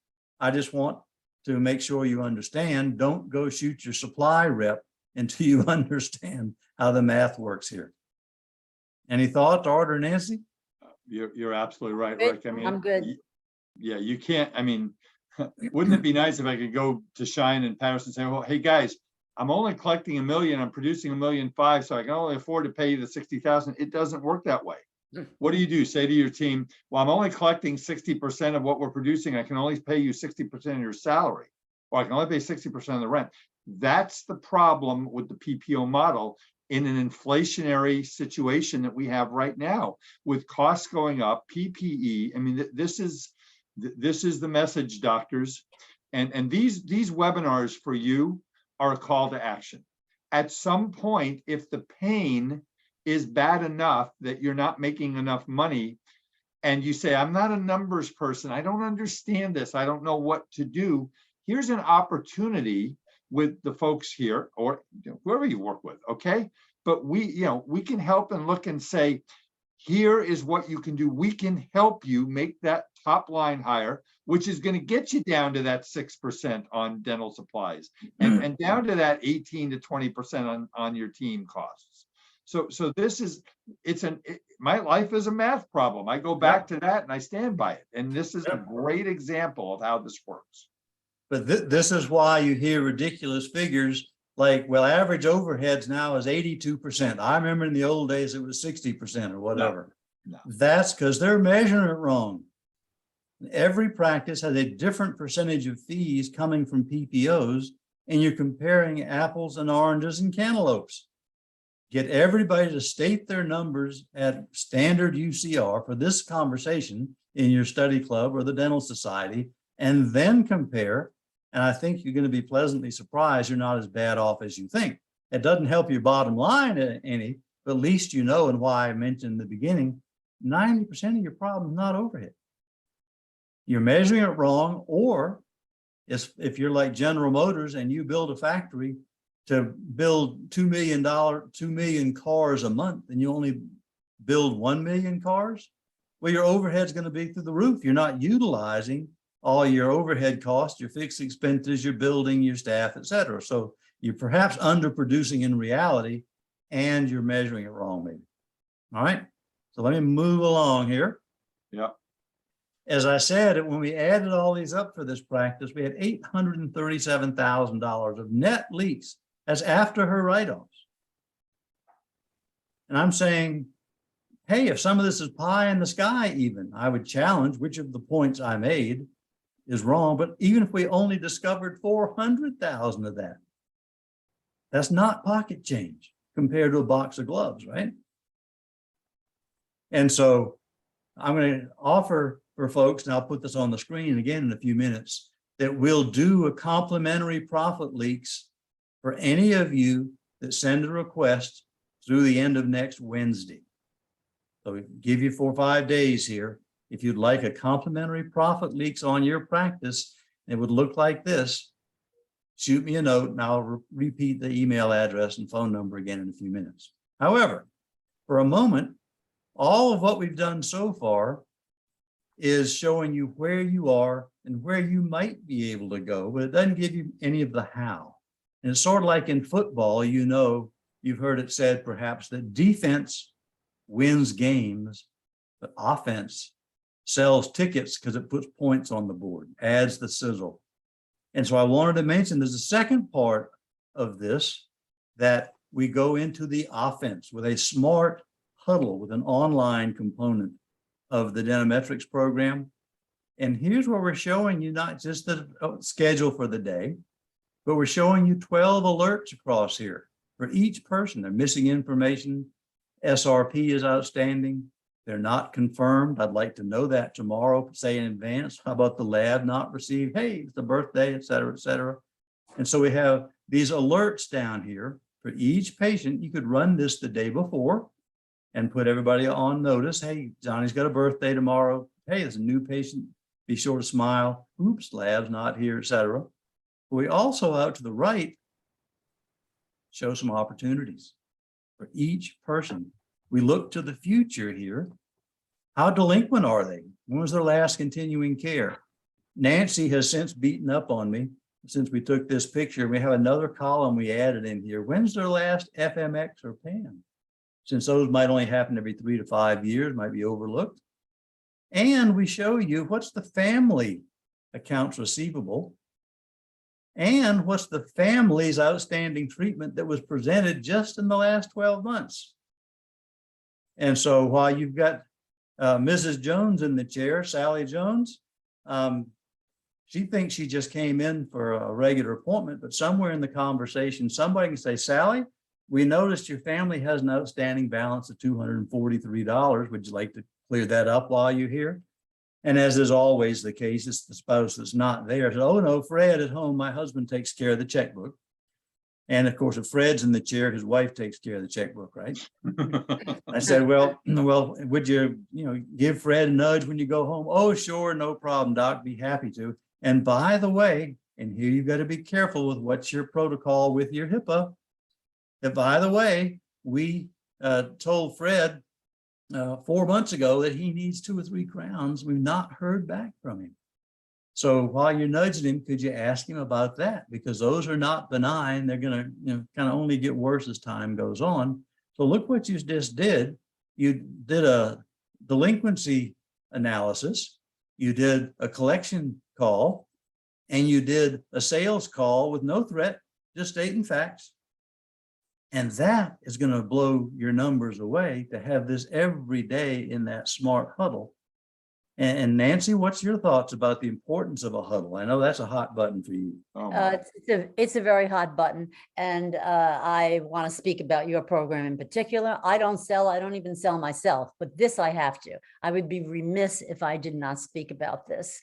I just want to make sure you understand. Don't go shoot your supply rep until you understand how the math works here. Any thoughts, Art or Nancy? You're absolutely right, Good. Rick. I mean, I'm good. Yeah, you can't. I mean, wouldn't it be nice if I could go to Shine in Paris and say, well, hey guys, I'm only collecting $1 million, I'm producing $1.5 million, so I can only afford to pay you the 60,000. It doesn't work that way. What do? Say to your team, well, I'm only collecting 60% of what we're producing. I can only pay you 60% of your salary, or I can only pay 60% of the rent. That's the problem with the PPO model in an inflationary situation that we have right now with costs going up, PPE. I mean, this is This is the message, doctors. And these webinars for you are a call to action. At some point, if the pain is bad enough that you're not making enough money, and you say, I'm not a numbers person, I don't understand this, I don't know what to do, here's an opportunity with the folks here, or whoever you work with, okay? But we can help and look and say, here is what you can do. We can help you make that top line higher, which is going to get you down to that 6% on dental supplies and down to that 18 to 20% on your team costs. So this is, my life is a math problem. I go back to that and I stand by it. And this is a great example of how this works. But this is why you hear ridiculous figures like, well, average overheads now is 82%. I remember in the old days it was 60% or whatever. No. That's because they're measuring it wrong. Every practice has a different percentage of fees coming from PPOs, and you're comparing apples and oranges and cantaloupes. Get everybody to state their numbers at standard UCR for this conversation in your study club or the dental society, and then compare. And I think you're going to be pleasantly surprised you're not as bad off as you think. It doesn't help your bottom line any, but at least you know, and why I mentioned in the beginning, 90% of your problem is not overhead. You're measuring it wrong, or if you're like General Motors and you build a factory to build $2 million cars a month, and you only build 1 million cars, well, your overhead's going to be through the roof. You're not utilizing all your overhead costs, your fixed expenses, your building, your staff, et cetera. So you're perhaps underproducing in reality, and you're measuring it wrong, maybe. All right. So let me move along here. Yeah. As I said, when we added all these up for this practice, we had $837,000 of net leaks. That's after her write-offs. And I'm saying, hey, if some of this is pie in the sky, even, I would challenge which of the points I made is wrong. But even if we only discovered 400,000 of that, that's not pocket change compared to a box of gloves, right? And so I'm going to offer for folks, and I'll put this on the screen again in a few minutes, that we'll do a complimentary profit leaks for any of you that send a request through the end of next Wednesday. So we give you 4 or 5 days here. If you'd like a complimentary profit leaks on your practice, it would look like this. Shoot me a note and I'll repeat the email address and phone number again in a few minutes. However, for a moment, all of what we've done so far is showing you where you are and where you might be able to go, but it doesn't give you any of the how. And it's sort of like in football, you know, you've heard it said perhaps that defense wins games, but offense sells tickets because it puts points on the board, adds the sizzle. And so I wanted to mention there's a second part of this that we go into the offense with a smart huddle with an online component of the Dentrix program. And here's where we're showing you not just the schedule for the day, but we're showing you 12 alerts across here for each person. They're missing information. SRP is outstanding. They're not confirmed. I'd like to know that tomorrow, say in advance. How about the lab not received? Hey, it's the birthday, et cetera, et cetera. And so we have these alerts down here for each patient. You could run this the day before and put everybody on notice. Hey, Johnny's got a birthday tomorrow. Hey, there's a new patient. Be sure to smile. Oops, lab's not here, et cetera. We also out to the right show some opportunities for each person. We look to the future here. How delinquent are they? When was their last continuing care? Nancy has since beaten up on me since we took this picture. We have another column we added in here. When's their last FMX or PAN? Since those might only happen every 3 to 5 years, might be overlooked. And we show you what's the family accounts receivable and what's the family's outstanding treatment that was presented just in the last 12 months. And so while you've got Mrs. Jones in the chair, Sally Jones, she thinks she just came in for a regular appointment, but somewhere in the conversation, somebody can say, Sally, we noticed your family has an outstanding balance of $243. Would you like to clear that up while you're here? And as is always the case, it's the spouse that's not there. So, oh no, Fred at home, my husband takes care of the checkbook. And of course, if Fred's in the chair, his wife takes care of the checkbook, right? I said, well, would you give Fred a nudge when you go home? Oh, sure, no problem, Doc, be happy to. And by the way, and here you've got to be careful with what's your protocol with your HIPAA. That by the way, we told Fred 4 months ago that he needs 2 or 3 crowns. We've not heard back from him. So while you're nudging him, could you ask him about that? Because those are not benign. They're going to kind of only get worse as time goes on. So look what you just did. You did a delinquency analysis. You did a collection call, and you did a sales call with no threat, just stating facts. And that is going to blow your numbers away to have this every day in that smart huddle. And Nancy, what's your thoughts about the importance of a huddle? I know that's a hot button for you. Oh, my. It's a very hot button. And I want to speak about your program in particular. I don't even sell myself, but this I have to. I would be remiss if I did not speak about this.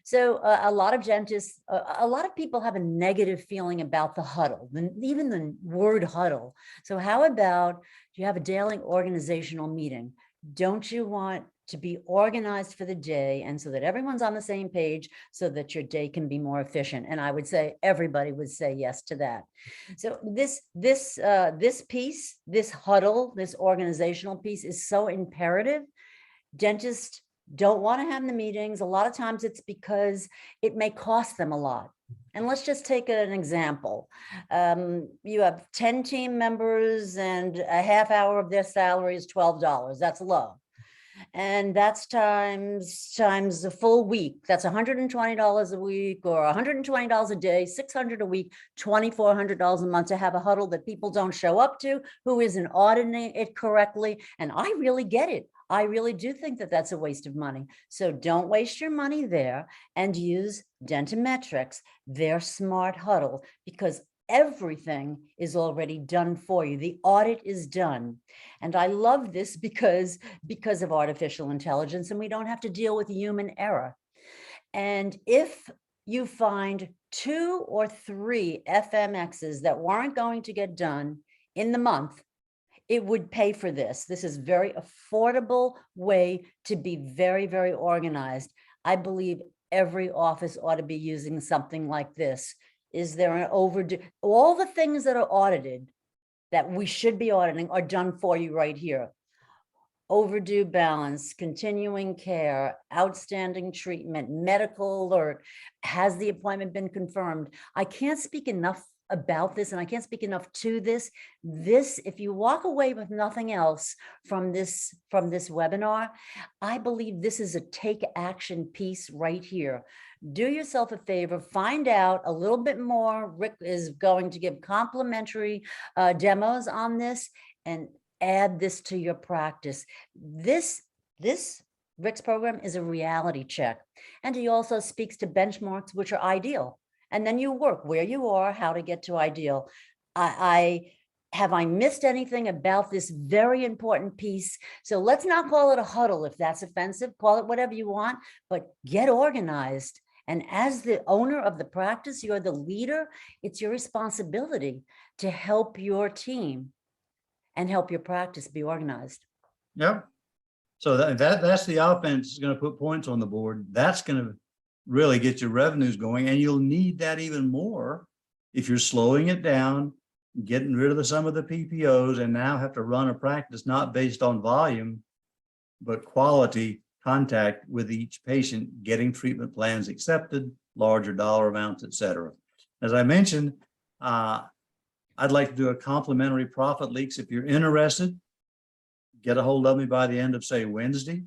So a lot of dentists, a lot of people have a negative feeling about the huddle, even the word huddle. So how about you have a daily organizational meeting? Don't you want to be organized for the day, and so that everyone's on the same page so that your day can be more efficient? And I would say everybody would say yes to that. So this piece, this huddle, this organizational piece is so imperative. Dentists don't want to have the meetings. A lot of times it's because it may cost them a lot. And let's just take an example. You have 10 team members and a half hour of their salary is $12. That's low. And that's times the full week. That's $120 a week, or $120 a day, $600 a week, $2,400 a month to have a huddle that people don't show up to, who isn't auditing it correctly. And I really get it. I really do think that that's a waste of money. So don't waste your money there, and use Dentrix, their smart huddle, because everything is already done for you. The audit is done. And I love this because of artificial intelligence, and we don't have to deal with human error. And if you find 2 or 3 FMXs that weren't going to get done in the month, it would pay for this. This is very affordable way to be very, very organized. I believe every office ought to be using something like this. Is there an overdue? All the things that are audited that we should be auditing are done for you right here. Overdue balance, continuing care, outstanding treatment, medical alert. Has the appointment been confirmed? I can't speak enough about this, and I can't speak enough to this. If you walk away with nothing else from this webinar, I believe this is a take action piece right here. Do yourself a favor, find out a little bit more. Rick is going to give complimentary demos on this, and add this to your practice. This Rick's program is a reality check, and he also speaks to benchmarks, which are ideal. And then you work where you are, how to get to ideal. Have I missed anything about this very important piece? So let's not call it a huddle if that's offensive. Call it whatever you want, but get organized. And as the owner of the practice, you're the leader. It's your responsibility to help your team and help your practice be organized. Yep. So that's the offense is going to put points on the board. That's going to really get your revenues going, and you'll need that even more if you're slowing it down, getting rid of some of the PPOs, and now have to run a practice not based on volume, but quality contact with each patient, getting treatment plans accepted, larger dollar amounts, etc. As I mentioned, I'd like to do a complimentary profit leaks. If you're interested, get a hold of me by the end of, say, Wednesday.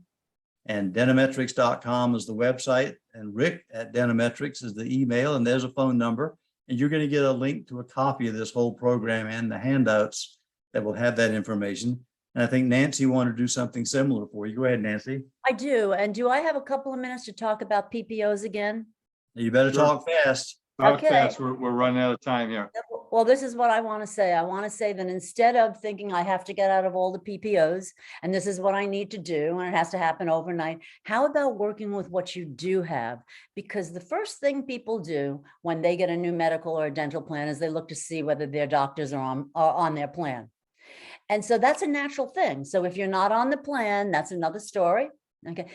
And dentimetrics.com is the website, and Rick at Dentimetrics is the email, and there's a phone number. And you're going to get a link to a copy of this whole program and the handouts that will have that information. And I think Nancy wanted to do something similar for you. Go ahead, Nancy. I do. And do I have a couple of minutes to talk about PPOs again? You better Sure. talk fast. Talk Okay. fast. We're running out of time here. Well, this is what I want to say. I want to say that instead of thinking I have to get out of all the PPOs and this is what I need to do and it has to happen overnight, how about working with what you do have? Because the first thing people do when they get a new medical or a dental plan is they look to see whether their doctors are on their plan. And so that's a natural thing. So if you're not on the plan, that's another story. Okay.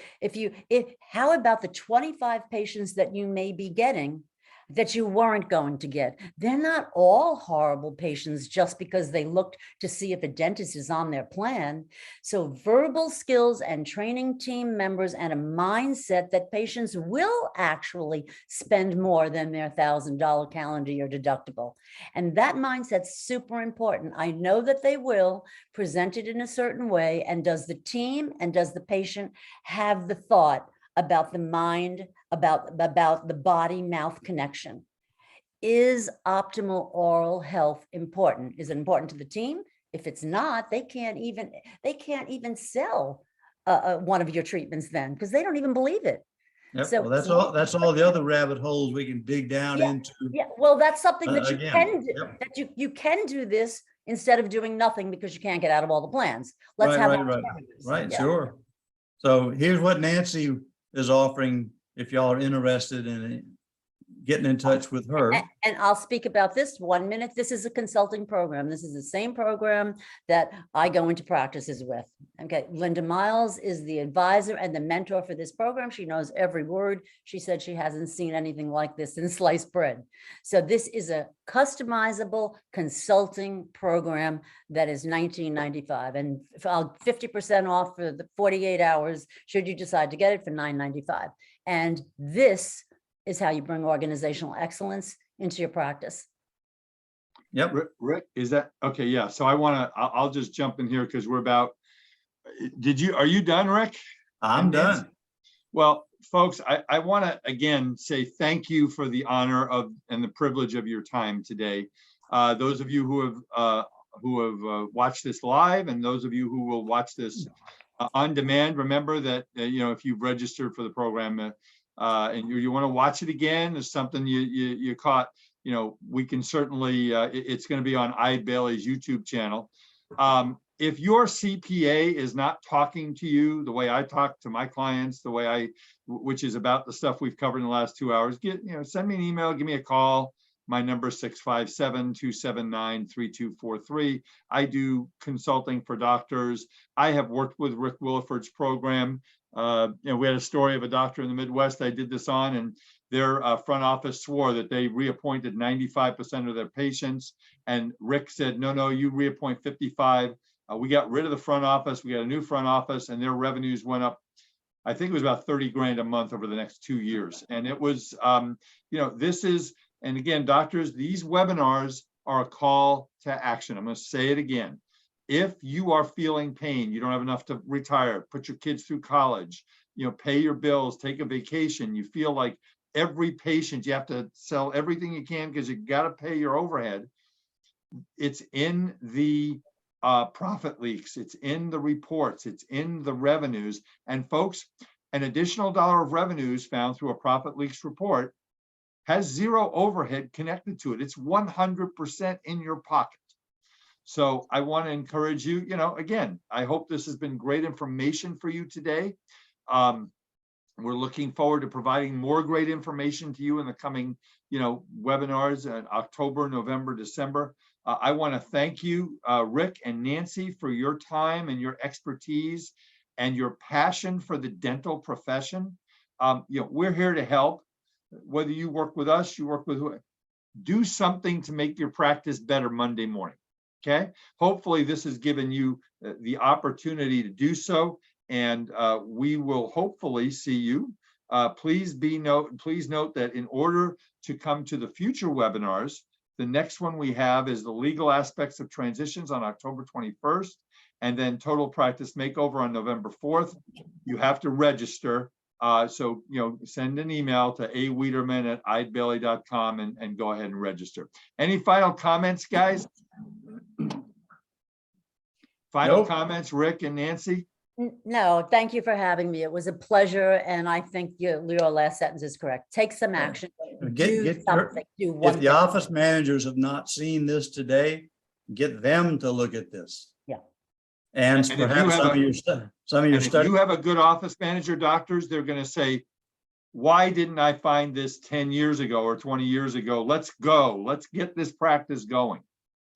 How about the 25 patients that you may be getting that you weren't going to get? They're not all horrible patients just because they looked to see if a dentist is on their plan. So verbal skills and training team members and a mindset that patients will actually spend more than their $1,000 calendar year deductible. And that mindset's super important. I know that they will present it in a certain way. And does the team and does the patient have the thought about the mind, about the body-mouth connection? Is optimal oral health important? Is it important to the team? If it's not, they can't even sell one of your treatments then, because they don't even believe it. Yep. So Well, that's all the other rabbit holes we can dig down into. Yeah, well, that's something that you Again, can do, yep. that you can do this instead of doing nothing because you can't get out of all the plans. Let's Right, have right, alternatives. right, Yeah. sure. So here's what Nancy is offering if y'all are interested in getting in touch with her. And I'll speak about this 1 minute. This is a consulting program. This is the same program that I go into practices with. Okay, Linda Miles is the advisor and the mentor for this program. She knows every word. She said she hasn't seen anything like this in sliced bread. So this is a customizable consulting program that is $19.95, and 50% off for the 48 hours should you decide to get it for $9.95. And this is how you bring organizational excellence into your practice. Yep. Rick, is that okay? Yeah. So I'll just jump in here because we're about. Are you done, Rick? I'm done. Well, folks, I want to again say thank you for the honor of and the privilege of your time today. Those of you who have watched this live, and those of you who will watch this on demand, remember that if you've registered for the program and you want to watch it again, there's something you caught. We can certainly. It's going to be on Bailey's YouTube channel. If your CPA is not talking to you the way I talk to my clients, the way which is about the stuff we've covered in the last 2 hours, send me an email, give me a call. My number is 657-279-3243. I do consulting for doctors. I have worked with Rick Williford's program. We had a story of a doctor in the Midwest I did this on, and their front office swore that they reappointed 95% of their patients. And Rick said, no, you reappoint 55. We got rid of the front office. We got a new front office, and their revenues went up. I think it was about 30 grand a month over the next 2 years. And it was, this is, and again, doctors, these webinars are a call to action. I'm going to say it again. If you are feeling pain, you don't have enough to retire, put your kids through college, pay your bills, take a vacation, you feel like every patient, you have to sell everything you can because you got to pay your overhead. It's in the profit leaks, it's in the reports, it's in the revenues. And folks, an additional $1 of revenues found through a profit leaks report has zero overhead connected to it. It's 100% in your pocket. So I want to encourage you, again, I hope this has been great information for you today. We're looking forward to providing more great information to you in the coming, webinars in October, November, December. I want to thank you, Rick and Nancy, for your time and your expertise and your passion for the dental profession. We're here to help. Whether you work with us, you work with who, do something to make your practice better Monday morning. Okay. Hopefully this has given you the opportunity to do so, and we will hopefully see you. Please note that in order to come to the future webinars, the next one we have is the legal aspects of transitions on October 21st, and then total practice makeover on November 4th. You have to register. So, send an email to awiederman@eidbailey.com and go ahead and register. Any final comments, guys? Final comments, Rick and Nancy? No, thank you for having me. It was a pleasure, and I think your last sentence is correct. Take some action. Do Get something. Do one if the thing. office managers have not seen this today, get them to look at this. Yeah. And And if you perhaps have some of your And if study. you have a good office manager, doctors, they're going to say, why didn't I find this 10 years ago or 20 years ago? Let's go. Let's get this practice going.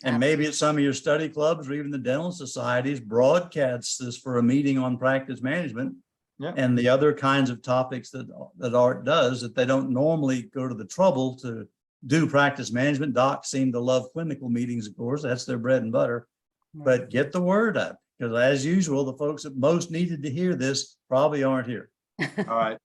And maybe at some of your study clubs or even the dental societies broadcast this for a meeting on practice management. Yeah. And the other kinds of topics that Art does that they don't normally go to the trouble to do practice management. Docs seem to love clinical meetings, of course, that's their bread and butter, but get the word out, because as usual, the folks that most needed to hear this probably aren't here. All right.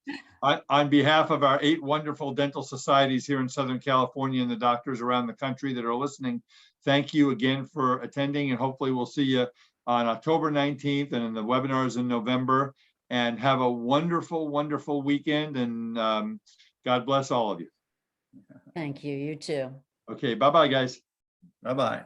On behalf of our 8 wonderful dental societies here in Southern California and the doctors around the country that are listening, thank you again for attending, and hopefully we'll see you on October 19th and in the webinars in November. And have a wonderful, wonderful weekend, and God bless all of you. Thank you. You too. Okay, bye-bye, guys. Bye-bye.